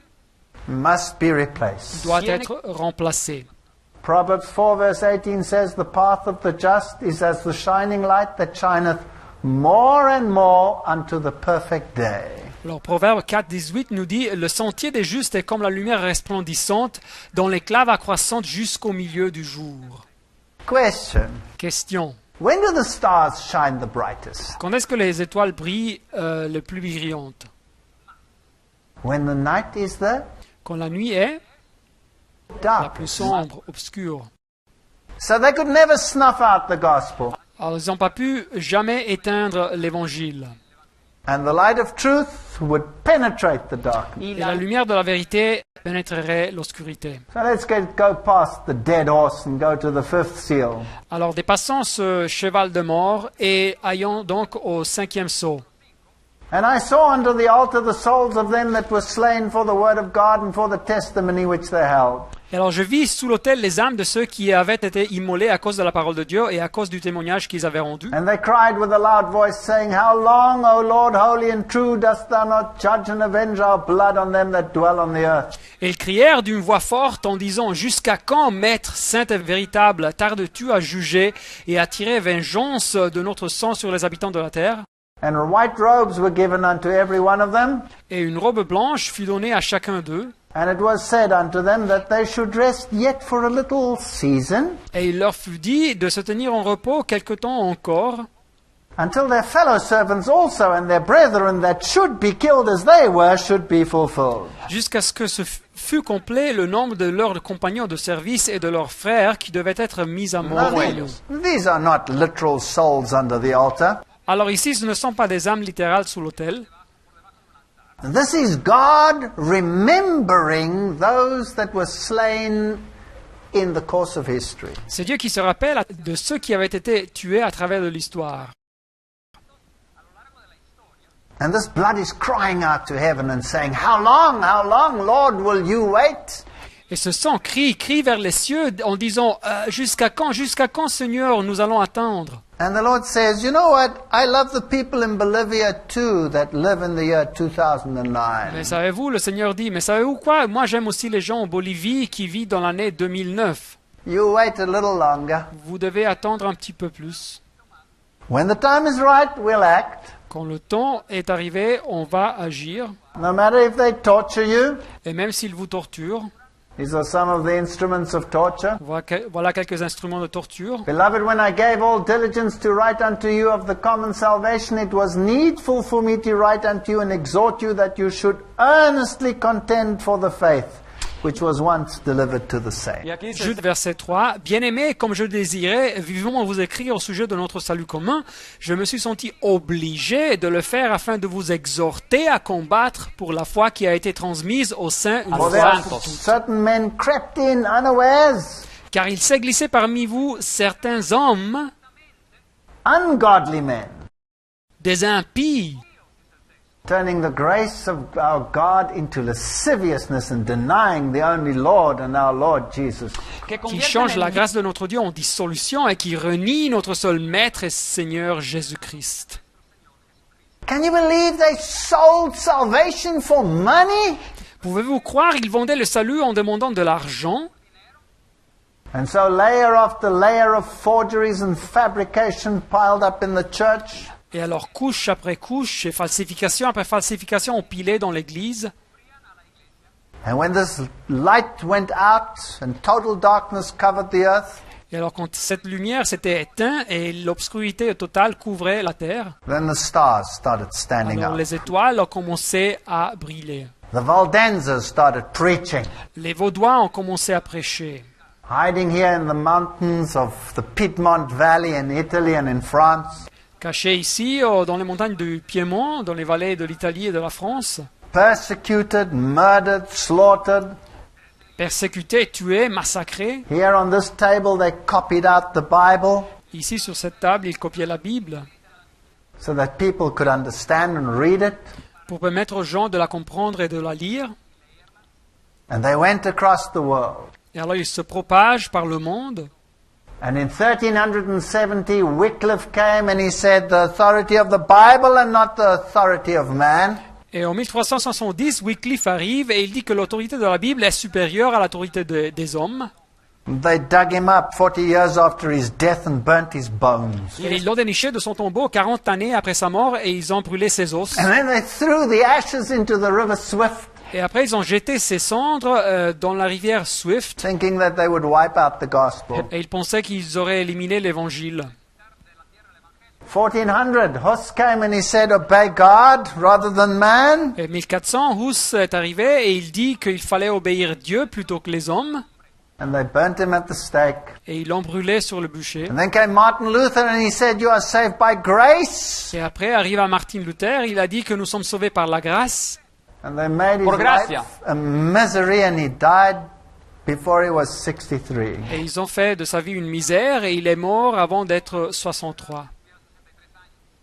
must be replaced. doit être remplacé. Proverbs 4 verse 18 says, The path of the just is as the shining light that shineth more and more unto the perfect day. Alors Proverbe 4,18 nous dit « Le sentier des justes est comme la lumière resplendissante, dont l'éclat va croissante jusqu'au milieu du jour. » Question. Question. When do the stars shine the brightest? Quand est-ce que les étoiles brillent le plus brillantes? When the night is the Quand la nuit est la dark. plus sombre, obscure. So they could never snuff out the gospel. Alors ils n'ont pas pu jamais éteindre l'évangile. And the light of truth would penetrate the darkness. Et la lumière de la vérité pénétrerait l'obscurité. So let's go past the dead horse and go to the fifth seal. Alors dépassons ce cheval de mort et ayons donc au 5e sceau. And I saw under the altar the souls of them that were slain for the word of God and for the testimony which they held. Et alors je vis sous l'autel les âmes de ceux qui avaient été immolés à cause de la parole de Dieu et à cause du témoignage qu'ils avaient rendu. And they cried with a loud voice, saying, How long, O Lord, holy and true, dost thou not judge and avenge our blood on them that dwell on the earth? Et ils crièrent d'une voix forte en disant, Jusqu'à quand, Maître saint et véritable, tardes-tu à juger et à tirer vengeance de notre sang sur les habitants de la terre? And white robes were given unto every one of them. Et une robe blanche fut donnée à chacun d'eux. And it was said unto them that they should rest yet for a little season, Et il leur fut dit de se tenir en repos quelque temps encore, until their fellow servants also and their brethren that should be killed as they were should be fulfilled. jusqu'à ce que ce fût complet le nombre de leurs compagnons de service et de leurs frères qui devaient être mis à mort. Now, these are not literal souls under the altar. Alors ici, ce ne sont pas des âmes littérales sous l'autel. This is God remembering those that were slain in the course of history. C'est Dieu qui se rappelle de ceux qui avaient été tués à travers de l'histoire. And this blood is crying out to heaven and saying, How long, Lord, will you wait? Et ce sang crie vers les cieux en disant jusqu'à quand, Seigneur, nous allons attendre? And the Lord says, You know what? I love the people in Bolivia too that live in the year 2009. Mais savez-vous, le Seigneur dit, mais savez-vous quoi? Moi, j'aime aussi les gens en Bolivie qui vivent dans l'année 2009. You wait a little longer. Vous devez attendre un petit peu plus. When the time is right, we'll act. Quand le temps est arrivé, on va agir. No matter if they torture you, Et même s'ils vous torturent, these are some of the instruments of torture. voilà quelques instruments de torture. Beloved, when I gave all diligence to write unto you of the common salvation, it was needful for me to write unto you and exhort you that you should earnestly contend for the faith which was once delivered to the saints. Jude verset 3. Bien-aimés, comme je désirais vivement vous écrire au sujet de notre salut commun, je me suis senti obligé de le faire afin de vous exhorter à combattre pour la foi qui a été transmise au sein une For fois there pour toutes. certain men crept in unawares, Car il s'est glissé parmi vous certains hommes, ungodly men, des impies, turning the grace of our God into lasciviousness and denying the only Lord and our Lord Jesus. qui changent la grâce de notre Dieu en dissolution et qui renient notre seul Maître et Seigneur Jésus-Christ. Can you believe they sold salvation for money? Pouvez-vous croire, ils vendaient le salut en demandant de l'argent? And so layer after layer of forgeries and fabrication piled up in the church. Et alors, couche après couche, et falsification après falsification empilées dans l'Église. And when this light went out and total darkness covered the earth, Et alors, quand cette lumière s'était éteinte et l'obscurité totale couvrait la terre, then the stars started standing alors up. les étoiles ont commencé à briller. The Valdenzers started preaching, Les Vaudois ont commencé à prêcher. hiding here in the mountains of the Piedmont Valley in Italy and in France, Cachés ici, dans les montagnes du Piémont, dans les vallées de l'Italie et de la France, persecuted, murdered, slaughtered. persécutés, tués, massacrés. Here on this table they copied out the Bible Ici, sur cette table, ils copiaient la Bible so that people could understand and read it. pour permettre aux gens de la comprendre et de la lire. And they went across the world. Et alors, ils se propagent par le monde. And in 1370, Wycliffe came and he said, the authority of the Bible and not the authority of man. Et en 1370, Wycliffe arrive et il dit que l'autorité de la Bible est supérieure à l'autorité des hommes. They dug him up 40 years after his death and burnt his bones. Et ils l'ont déniché de son tombeau 40 années après sa mort et ils ont brûlé ses os. And then they threw the ashes into the river Swift, Et après, ils ont jeté ses cendres dans la rivière Swift thinking that they would wipe out the gospel. et ils pensaient qu'ils auraient éliminé l'évangile. 1400, Huss came and he said, obey God rather than man. Et 1400, Hus est arrivé et il dit qu'il fallait obéir Dieu plutôt que les hommes. And they burnt him at the stake. Et ils l'ont brûlé sur le bûcher. And then came Martin Luther and he said, you are saved by grace. Et après arrive à Martin Luther, il a dit que nous sommes sauvés par la grâce. And they made his Por gracia. life a misery and he died before he was 63. Et ils ont fait de sa vie une misère et il est mort avant d'être 63.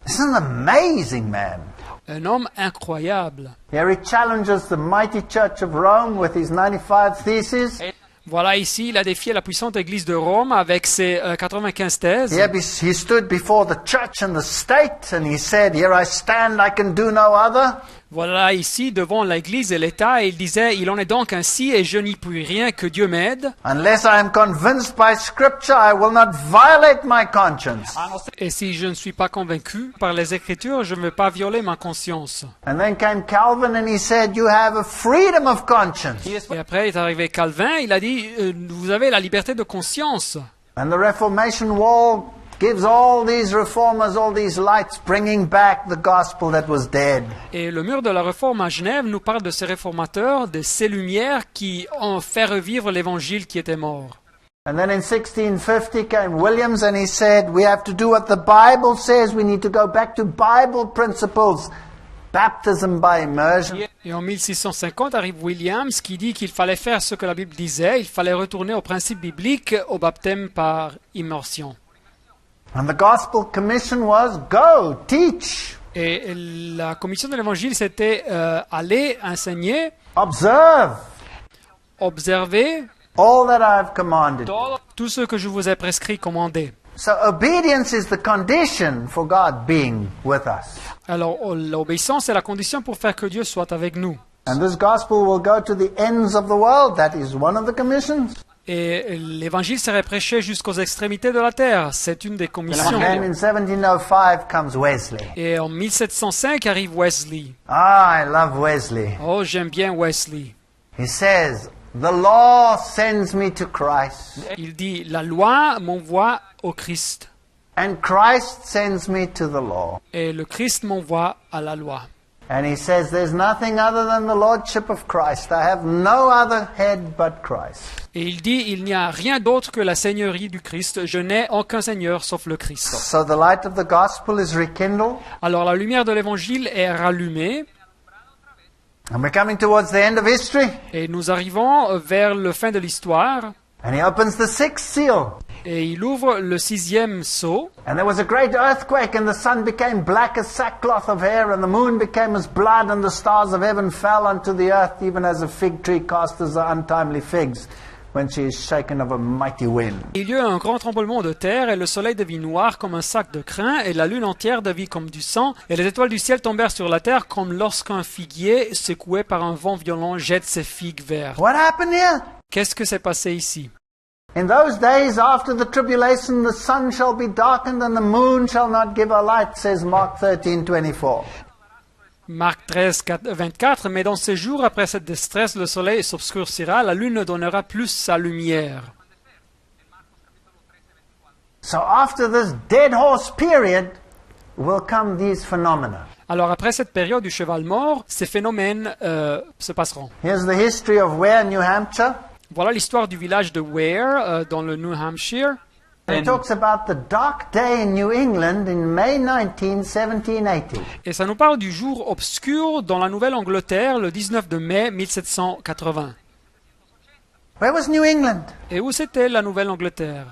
Isn't that amazing, man? Un homme incroyable. Here he challenges the mighty church of Rome with his 95 theses. Voilà, ici, il a défié la puissante église de Rome avec ses 95 thèses. Here he stood before the church and the state and he said, here I stand, I can do no other. Voilà, ici, devant l'église et l'État, et il disait, il en est donc ainsi et je n'y puis rien, que Dieu m'aide. Unless I am convinced by scripture, I will not violate my conscience. Et si je ne suis pas convaincu par les Écritures, je ne vais pas violer ma conscience. And then came Calvin and he said, you have a freedom of conscience. Et après est arrivé Calvin, il a dit, vous avez la liberté de conscience. And the Reformation wall gives all these reformers, all these lights, bringing back the gospel that was dead. Et le mur de la Réforme à Genève nous parle de ces réformateurs, de ces lumières qui ont fait revivre l'évangile qui était mort. And then in 1650 came Williams and he said, we have to do what the Bible says. We need to go back to Bible principles. Baptism by immersion. Et en 1650 arrive Williams qui dit qu'il fallait faire ce que la Bible disait, il fallait retourner au principe biblique, au baptême par immersion. And the gospel commission was, go, teach, Et la commission de l'évangile, c'était aller enseigner, observe observer all that I have commanded. tout ce que je vous ai prescrit, commandé. So obedience is the condition for God being with us. Alors, l'obéissance est la condition pour faire que Dieu soit avec nous. And this gospel will go to the ends of the world. That is one of the commissions. Et l'évangile serait prêché jusqu'aux extrémités de la terre. C'est une des commissions. And in 1705 comes Wesley. Et en 1705 arrive Wesley. Ah, I love Wesley. Oh, j'aime bien Wesley. He says, the law sends me to Christ, Il dit, la loi m'envoie au Christ. and Christ sends me to the law. Et le Christ m'envoie à la loi. And he says, there's nothing other than the lordship of Christ. I have no other head but Christ. Et il dit, il n'y a rien d'autre que la seigneurie du Christ. Je n'ai aucun seigneur sauf le Christ. So the light of the gospel is rekindled, Alors la lumière de l'évangile est rallumée and we're coming towards the end of history. et nous arrivons vers le fin de l'histoire. And he opens the sixth seal. Et il ouvre le 6e sceau. And there was a great earthquake, and the sun became black as sackcloth of hair, and the moon became as blood, and the stars of heaven fell unto the earth, even as a fig tree casteth the untimely figs when she is shaken of a mighty wind. Il y eut un grand tremblement de terre, et le soleil devint noir comme un sac de crin, et la lune entière devint comme du sang, et les étoiles du ciel tombèrent sur la terre, comme lorsqu'un figuier, secoué par un vent violent, jette ses figues vertes. What happened here? Qu'est-ce que s'est passé ici? In those days after the tribulation, the sun shall be darkened, and the moon shall not give her light, says Mark 13:24. Marc 13, 24, mais dans ces jours, après cette détresse, le soleil s'obscurcira, la lune ne donnera plus sa lumière. So after this dead horse period will come these phenomena. Alors après cette période du cheval mort, ces phénomènes se passeront. Here's the history of Ware, New Hampshire. Voilà l'histoire du village de Ware, dans le New Hampshire. It talks about the dark day in New England in May 19, 1780. Et ça nous parle du jour obscur dans la Nouvelle-Angleterre, le 19 de mai 1780. Where was New England? Et où c'était la Nouvelle-Angleterre?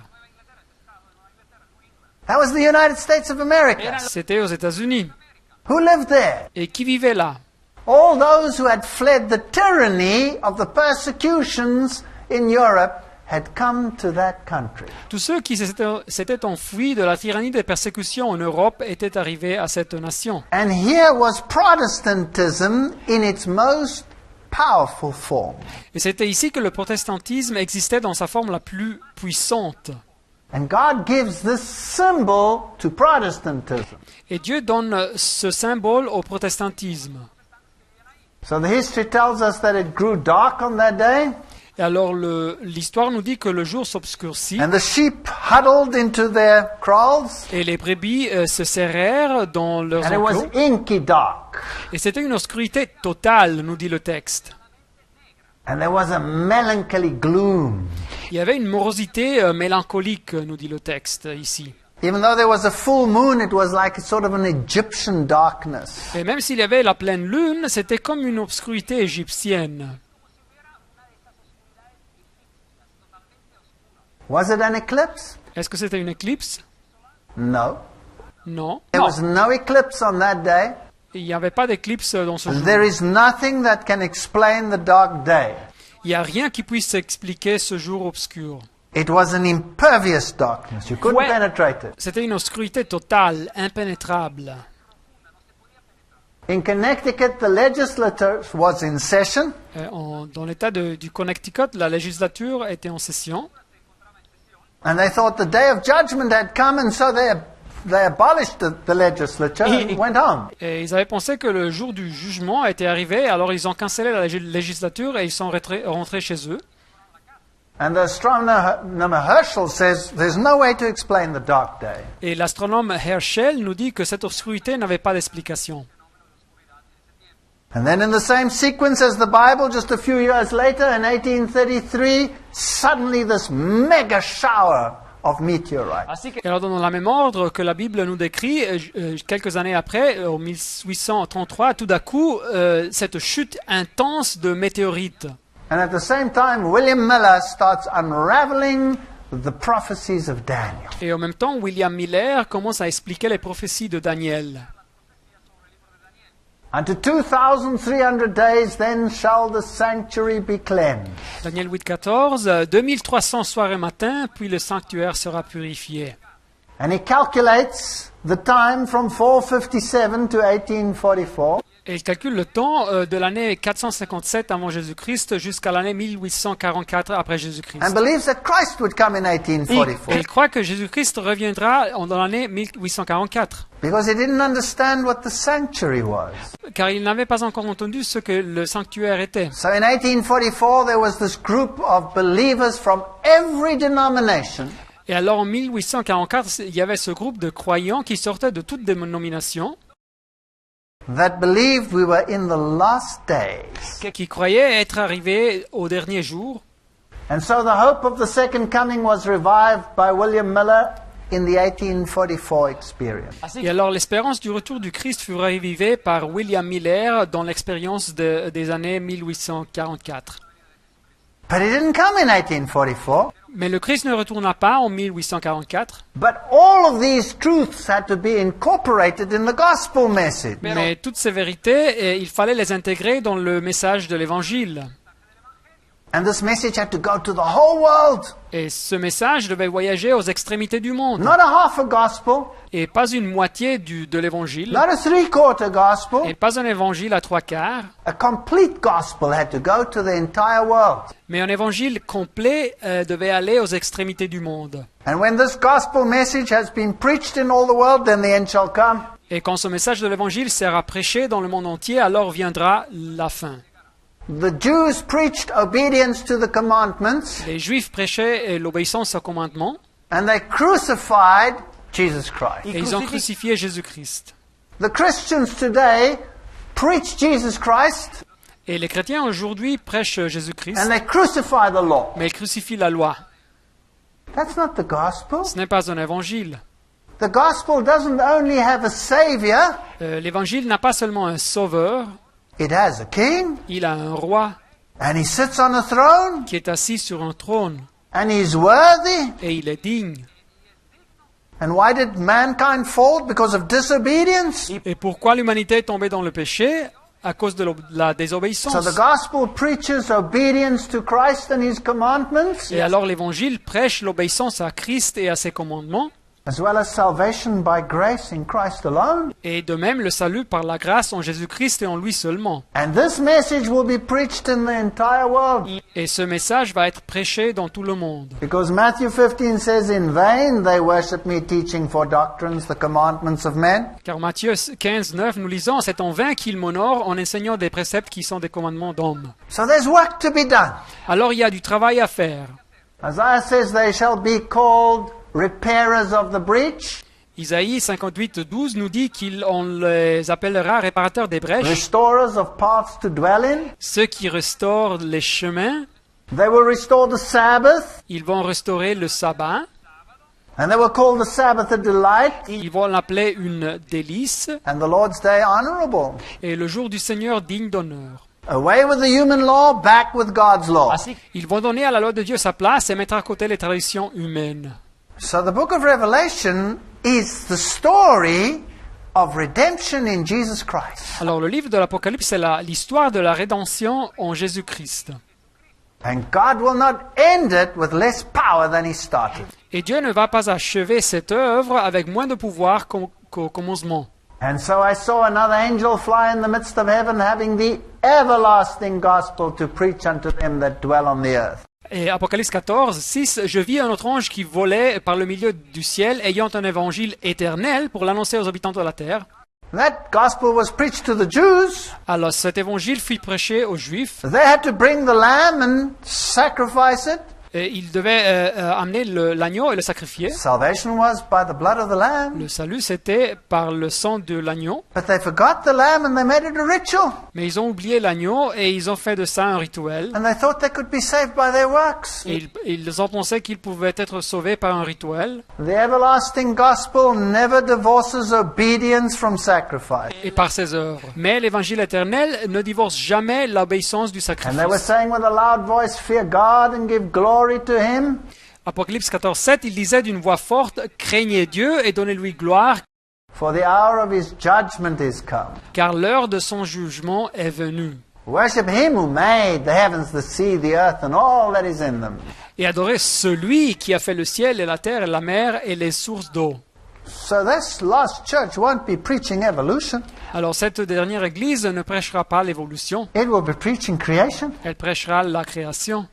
That was the United States of America. C'était aux États-Unis. Who lived there? Et qui vivait là? All those who had fled the tyranny of the persecutions in Europe had come to that country. Tous ceux qui s'étaient enfuis de la tyrannie des persécutions en Europe étaient arrivés à cette nation. And here was Protestantism in its most powerful form. Et c'était ici que le protestantisme existait dans sa forme la plus puissante. And God gives this symbol to Protestantism. Et Dieu donne ce symbole au protestantisme. So the history tells us that it grew dark on that day, Et alors l'histoire nous dit que le jour s'obscurcit and the sheep huddled into their kraals, et les brebis se serrèrent dans leurs and it was enclos. inky dark. Et c'était une obscurité totale, nous dit le texte. And there was a melancholy gloom. Il y avait une morosité mélancolique, nous dit le texte ici. Even though there was a full moon, it was like a sort of an Egyptian darkness. Et même s'il y avait la pleine lune, c'était comme une obscurité égyptienne. Was it an eclipse? Est-ce que c'était une éclipse? No. Non. There was no eclipse on that day. Il n'y avait pas d'éclipse dans ce jour. There is nothing that can explain the dark day. Il n'y a rien qui puisse expliquer ce jour obscur. It was an impervious darkness. You couldn't Ouais. penetrate it. C'était une obscurité totale, impénétrable. In Connecticut, the legislature was in session, Dans l'État du Connecticut, la législature était en session. and they thought the day of judgment had come, and so they abolished the legislature and went home. Et ils avaient pensé que le jour du jugement était arrivé, alors ils ont cancellé la législature et ils sont rentrés chez eux. And the astronomer Herschel says there's no way to explain the dark day. Et l'astronome Herschel nous dit que cette obscurité n'avait pas d'explication. And then in the same sequence as the Bible, just a few years later, in 1833, suddenly this mega shower of meteorites. Et alors dans le même ordre que la Bible nous décrit, quelques années après, en 1833, tout d'un coup, cette chute intense de météorites. And at the same time, William Miller starts unraveling the prophecies of Daniel. Et en même temps, William Miller commence à expliquer les prophéties de Daniel. Unto 2,300 days, then shall the sanctuary be cleansed. Daniel 8,14, 2300 soirs et matins, puis le sanctuaire sera purifié. And he calculates the time from 457 to 1844. Et il calcule le temps de l'année 457 avant Jésus-Christ jusqu'à l'année 1844 après Jésus-Christ. and believes that Christ would come in Et 1844 il croit que Jésus-Christ reviendra dans l'année 1844, because he didn't understand what the sanctuary was. car il n'avait pas encore entendu ce que le sanctuaire était. So in 1844, there was this group of believers from every denomination Et alors en 1844, il y avait ce groupe de croyants qui sortaient de toutes dénominations, that believed we were in the last days. qui croyaient être arrivés au dernier jour. And so the hope of the second coming was revived by William Miller in the 1844 experience. Et alors l'espérance du retour du Christ fut ravivée par William Miller dans l'expérience des années 1844. But he didn't come in 1844. Mais le Christ ne retourna pas en 1844. But all of these truths had to be incorporated in the gospel message. Mais toutes ces vérités, il fallait les intégrer dans le message de l'Évangile. And this message had to go to the whole world. Et ce message devait voyager aux extrémités du monde. Not a half a gospel, Et pas une moitié de l'Évangile. not a three-quarter gospel. Et pas un Évangile à trois quarts. A complete gospel had to go to the entire world. Mais un Évangile complet devait aller aux extrémités du monde. And when this gospel message has been preached in all the world, then the end shall come. Et quand ce message de l'Évangile sera prêché dans le monde entier, alors viendra la fin. The Jews preached obedience to the commandments, Les Juifs prêchaient l'obéissance aux commandements and they crucified Jesus Christ. et ils ont crucifié Jésus-Christ. The Christians today preach Jesus Christ, Et les chrétiens aujourd'hui prêchent Jésus-Christ, and they crucify the law. mais ils crucifient la loi. That's not the gospel. Ce n'est pas un évangile. The gospel doesn't only have a savior, L'évangile n'a pas seulement un sauveur, it has a king, il a un roi and he sits on a throne, qui est assis sur un trône and he's worthy. et il est digne. And why did mankind fall? Because of disobedience. Et pourquoi l'humanité est tombée dans le péché? À cause de la So désobéissance. the gospel preaches obedience to Christ and his commandments, Et alors l'évangile prêche l'obéissance à Christ et à ses commandements, as well as salvation by grace in Christ alone. et de même le salut par la grâce en Jésus-Christ et en lui seulement. And this message will be preached in the entire world. Et ce message va être prêché dans tout le monde. Because Matthew 15 says, in vain they worship me, teaching for doctrines the commandments of men. Car Matthieu 15, 9, nous lisons, c'est en vain qu'ils m'honorent en enseignant des préceptes qui sont des commandements d'hommes. So there's work to be done. Alors il y a du travail à faire. Isaiah says they shall be called repairers of the breach, Isaïe 58, 12 nous dit qu'on les appellera réparateurs des brèches, restorers of paths to dwell in. ceux qui restaurent les chemins, They will restore the Sabbath, ils vont restaurer le sabbat, and they will call the Sabbath a delight, ils vont l'appeler une délice, and the Lord's day honorable. et le jour du Seigneur digne d'honneur. Away with the human law, back with God's law. Ils vont donner à la loi de Dieu sa place et mettre à côté les traditions humaines. So the book of Revelation is the story of redemption in Jesus Christ. Alors le livre de l'Apocalypse, c'est l'histoire de la rédemption en Jésus-Christ. And God will not end it with less power than he started. Et Dieu ne va pas achever cette œuvre avec moins de pouvoir qu'au commencement. And so I saw another angel fly in the midst of heaven, having the everlasting gospel to preach unto them that dwell on the earth. Et Apocalypse 14, 6, je vis un autre ange qui volait par le milieu du ciel, ayant un évangile éternel pour l'annoncer aux habitants de la terre. That gospel was preached to the Jews. Alors cet évangile fut prêché aux Juifs. They had to bring the lamb and sacrifice it. Et ils devaient amener l'agneau et le sacrifier. Salvation was by the blood of the lamb. Le salut, c'était par le sang de l'agneau. But they forgot the lamb and they made it a ritual. Mais ils ont oublié l'agneau et ils ont fait de ça un rituel. And they thought they could be saved by their works. Et ils ont pensé qu'ils pouvaient être sauvés par un rituel. The everlasting gospel never divorces obedience from sacrifice. Et par ses œuvres. Mais l'évangile éternel ne divorce jamais l'obéissance du And they were sacrifice. saying with a loud voice, fear God and give glory to him. Apocalypse 14, 7, il disait d'une voix forte, craignez Dieu et donnez-lui gloire, For the hour of his judgment is come. car l'heure de son jugement est venue. Worship him who made the heavens, the sea, the earth, and all that is in them. Et adorez celui qui a fait le ciel et la terre et la mer et les sources d'eau. So this last church won't be preaching evolution. Alors cette dernière église ne prêchera pas l'évolution, It will be preaching creation. elle prêchera la création.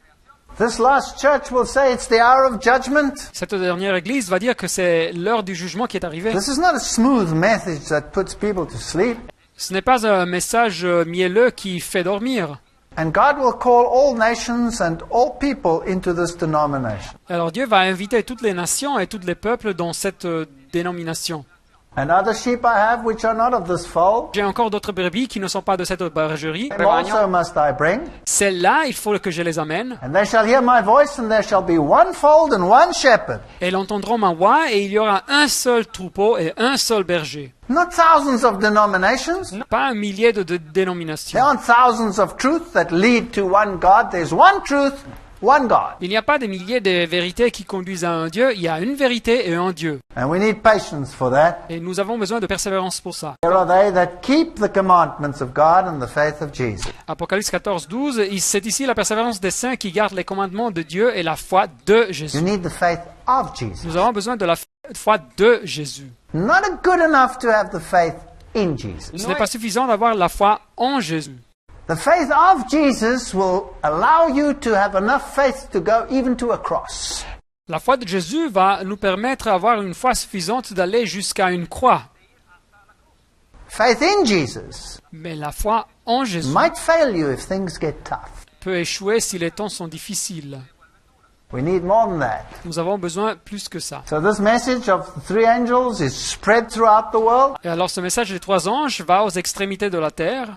This last church will say it's the hour of judgment. Cette dernière église va dire que c'est l'heure du jugement qui est arrivée. This is not a smooth message that puts people to sleep. Ce n'est pas un message mielleux qui fait dormir. And God will call all nations and all people into this denomination. Alors Dieu va inviter toutes les nations et tous les peuples dans cette dénomination. And other sheep I have which are not of this fold, J'ai encore d'autres brebis qui ne sont pas de cette bergerie. them also must I bring. Celles-là, il faut que je les amène. And they shall hear my voice, and there shall be one fold and one shepherd. Elles entendront ma voix et il y aura un seul troupeau et un seul berger. Not thousands of denominations. Pas un millier de There dénominations. aren't thousands of truths that lead to one God. There's one truth, one God. Il n'y a pas des milliers de vérités qui conduisent à un Dieu. Il y a une vérité et un Dieu. And we need patience for that. Et nous avons besoin de persévérance pour ça. There are they that keep the commandments of God and the faith of Jesus. Apocalypse 14, 12, c'est ici la persévérance des saints qui gardent les commandements de Dieu et la foi de You Jésus. need the faith of Jesus. Nous avons besoin de la foi de Jésus. Not good enough to have the faith in Jesus. Ce n'est pas suffisant d'avoir la foi en Jésus. The faith of Jesus will allow you to have enough faith to go even to a cross. La foi de Jésus va nous permettre d'avoir une foi suffisante d'aller jusqu'à une croix. Faith in Jesus Mais la foi en Jésus might fail you if things get tough. peut échouer si les temps sont difficiles. We need more than that. Nous avons besoin plus que ça. So this message of the three angels is spread throughout the world. Et alors ce message des trois anges va aux extrémités de la terre.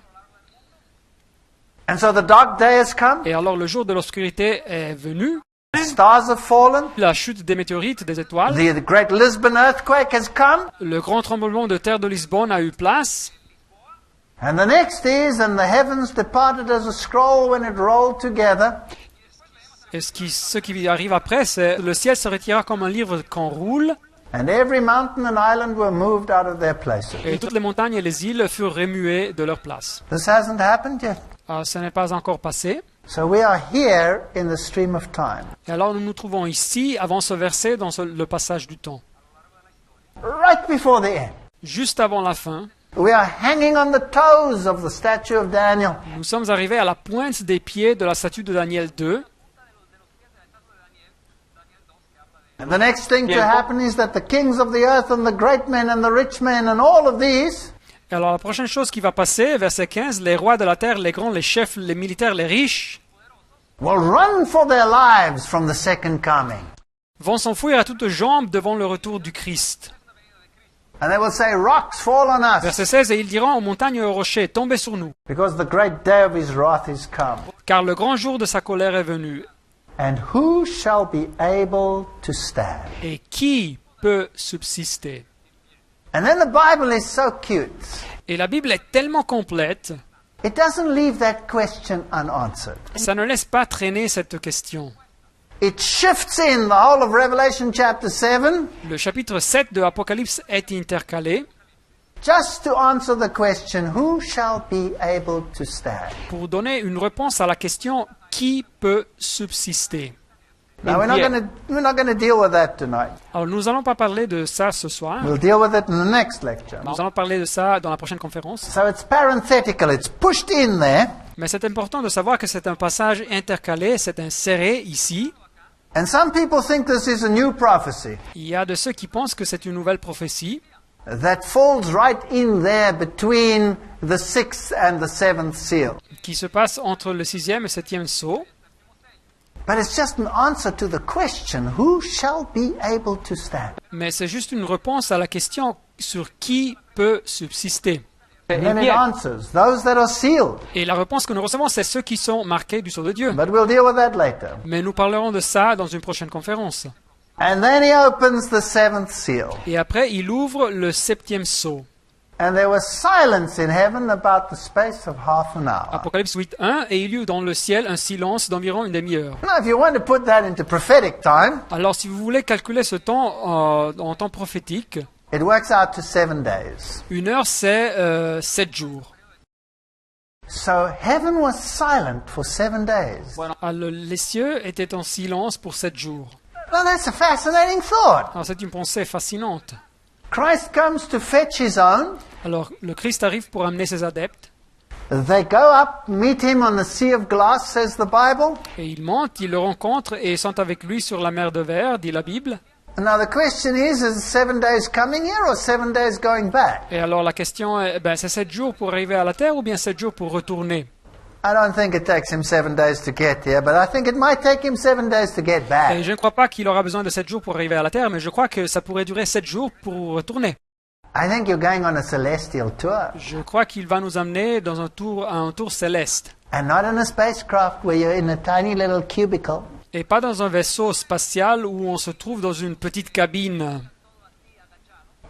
And so the dark day has come. Et alors le jour de l'obscurité est venu. Stars have fallen. La chute des météorites, des étoiles. The great Lisbon earthquake has come. Le grand tremblement de terre de Lisbonne a eu place. And the next is, and the heavens departed as a scroll when it rolled together. Et ce qui arrive après, c'est le ciel se retira comme un livre qu'on roule. And every mountain and island were moved out of their places. Et toutes les montagnes et les îles furent remuées de leur place. This hasn't happened yet. Ce n'est pas encore passé. So we are here in the stream of time. Et alors nous nous trouvons ici, avant ce verset, dans le passage du temps. Right before the end. Juste avant la fin, We are hanging on the toes of the statue of Daniel. nous sommes arrivés à la pointe des pieds de la statue de Daniel 2. And the next thing to happen is that the kings of the earth and the great men and the rich men and all of these Et alors la prochaine chose qui va passer, verset 15, les rois de la terre, les grands, les chefs, les militaires, les riches, will run for their lives from the second coming. vont s'enfuir à toutes jambes devant le retour du Christ. And they will say, rocks fall on us, Verset 16, et ils diront aux montagnes et aux rochers, tombez sur nous, because the great day of his wrath is come. car le grand jour de sa colère est venu. And who shall be able to stand? Et qui peut subsister? And then the Bible is so cute. Et la Bible est tellement complète, It doesn't leave that question unanswered. ça ne laisse pas traîner cette question. It shifts in the whole of Revelation chapter 7 Le chapitre 7 de Apocalypse est intercalé just to answer the question, who shall be able to stand? pour donner une réponse à la question qui peut subsister. Now we're not going to deal with that tonight. Alors nous n'allons pas parler de ça ce soir. We'll deal with it in the next lecture. Nous allons parler de ça dans la prochaine conférence. So it's parenthetical. It's pushed in there. Mais c'est important de savoir que c'est un passage intercalé, c'est inséré ici. And some people think this is a new prophecy Il y a de ceux qui pensent que c'est une nouvelle prophétie that falls right in there between the sixth and the seventh seal. qui se passe entre le 6e et le 7e sceau. But it's just an answer to the question, who shall be able to stand? Mais c'est juste une réponse à la question sur qui peut subsister. And then it answers those that are sealed. Et la réponse que nous recevons, c'est ceux qui sont marqués du sceau de Dieu. But we'll deal with that later. Mais nous parlerons de ça dans une prochaine conférence. And then he opens the seventh seal. Et après, il ouvre le 7e sceau. And there was silence in heaven about the space of half an hour. Apocalypse 8.1, et il y eut dans le ciel un silence d'environ une demi-heure. Now, if you want to put that into prophetic time, Alors, si vous voulez calculer ce temps en temps prophétique, it works out to 7 days. une heure, c'est 7 jours. So heaven was silent for 7 days. Alors, les cieux étaient en silence pour 7 jours. Well, that's a fascinating thought. Alors, c'est une pensée fascinante. Christ comes to fetch his own. Alors le Christ arrive pour amener ses adeptes. They go up, meet him on the sea of glass, says the Bible. Et ils montent, ils le rencontrent et sont avec lui sur la mer de verre, dit la Bible. Now the question is 7 days coming here or 7 days going back? Et alors la question est, c'est 7 jours pour arriver à la terre ou bien 7 jours pour retourner? I don't think it takes him 7 days to get here, but I think it might take him 7 days to get Et back. je ne crois pas qu'il aura besoin de 7 jours pour arriver à la terre, mais je crois que ça pourrait durer 7 jours pour retourner. I think you're going on a celestial tour, Je crois qu'il va nous amener dans un tour céleste. and not in a spacecraft where you're in a tiny little cubicle. Et pas dans un vaisseau spatial où on se trouve dans une petite cabine.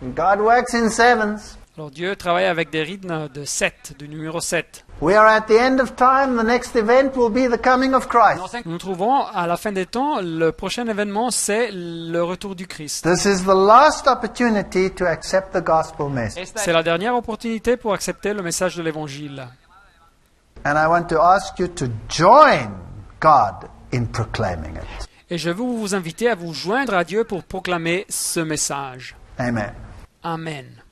God works in sevens. Alors Dieu travaille avec des rythmes de 7, du numéro 7. We are at the end of time. The next event will be the coming of Christ. Nous nous trouvons à la fin des temps. Le prochain événement, c'est le retour du Christ. This is the last opportunity to accept the gospel message. C'est la dernière opportunité pour accepter le message de l'Évangile. And I want to ask you to join God in proclaiming it. Et je veux vous inviter à vous joindre à Dieu pour proclamer ce message. Amen. Amen.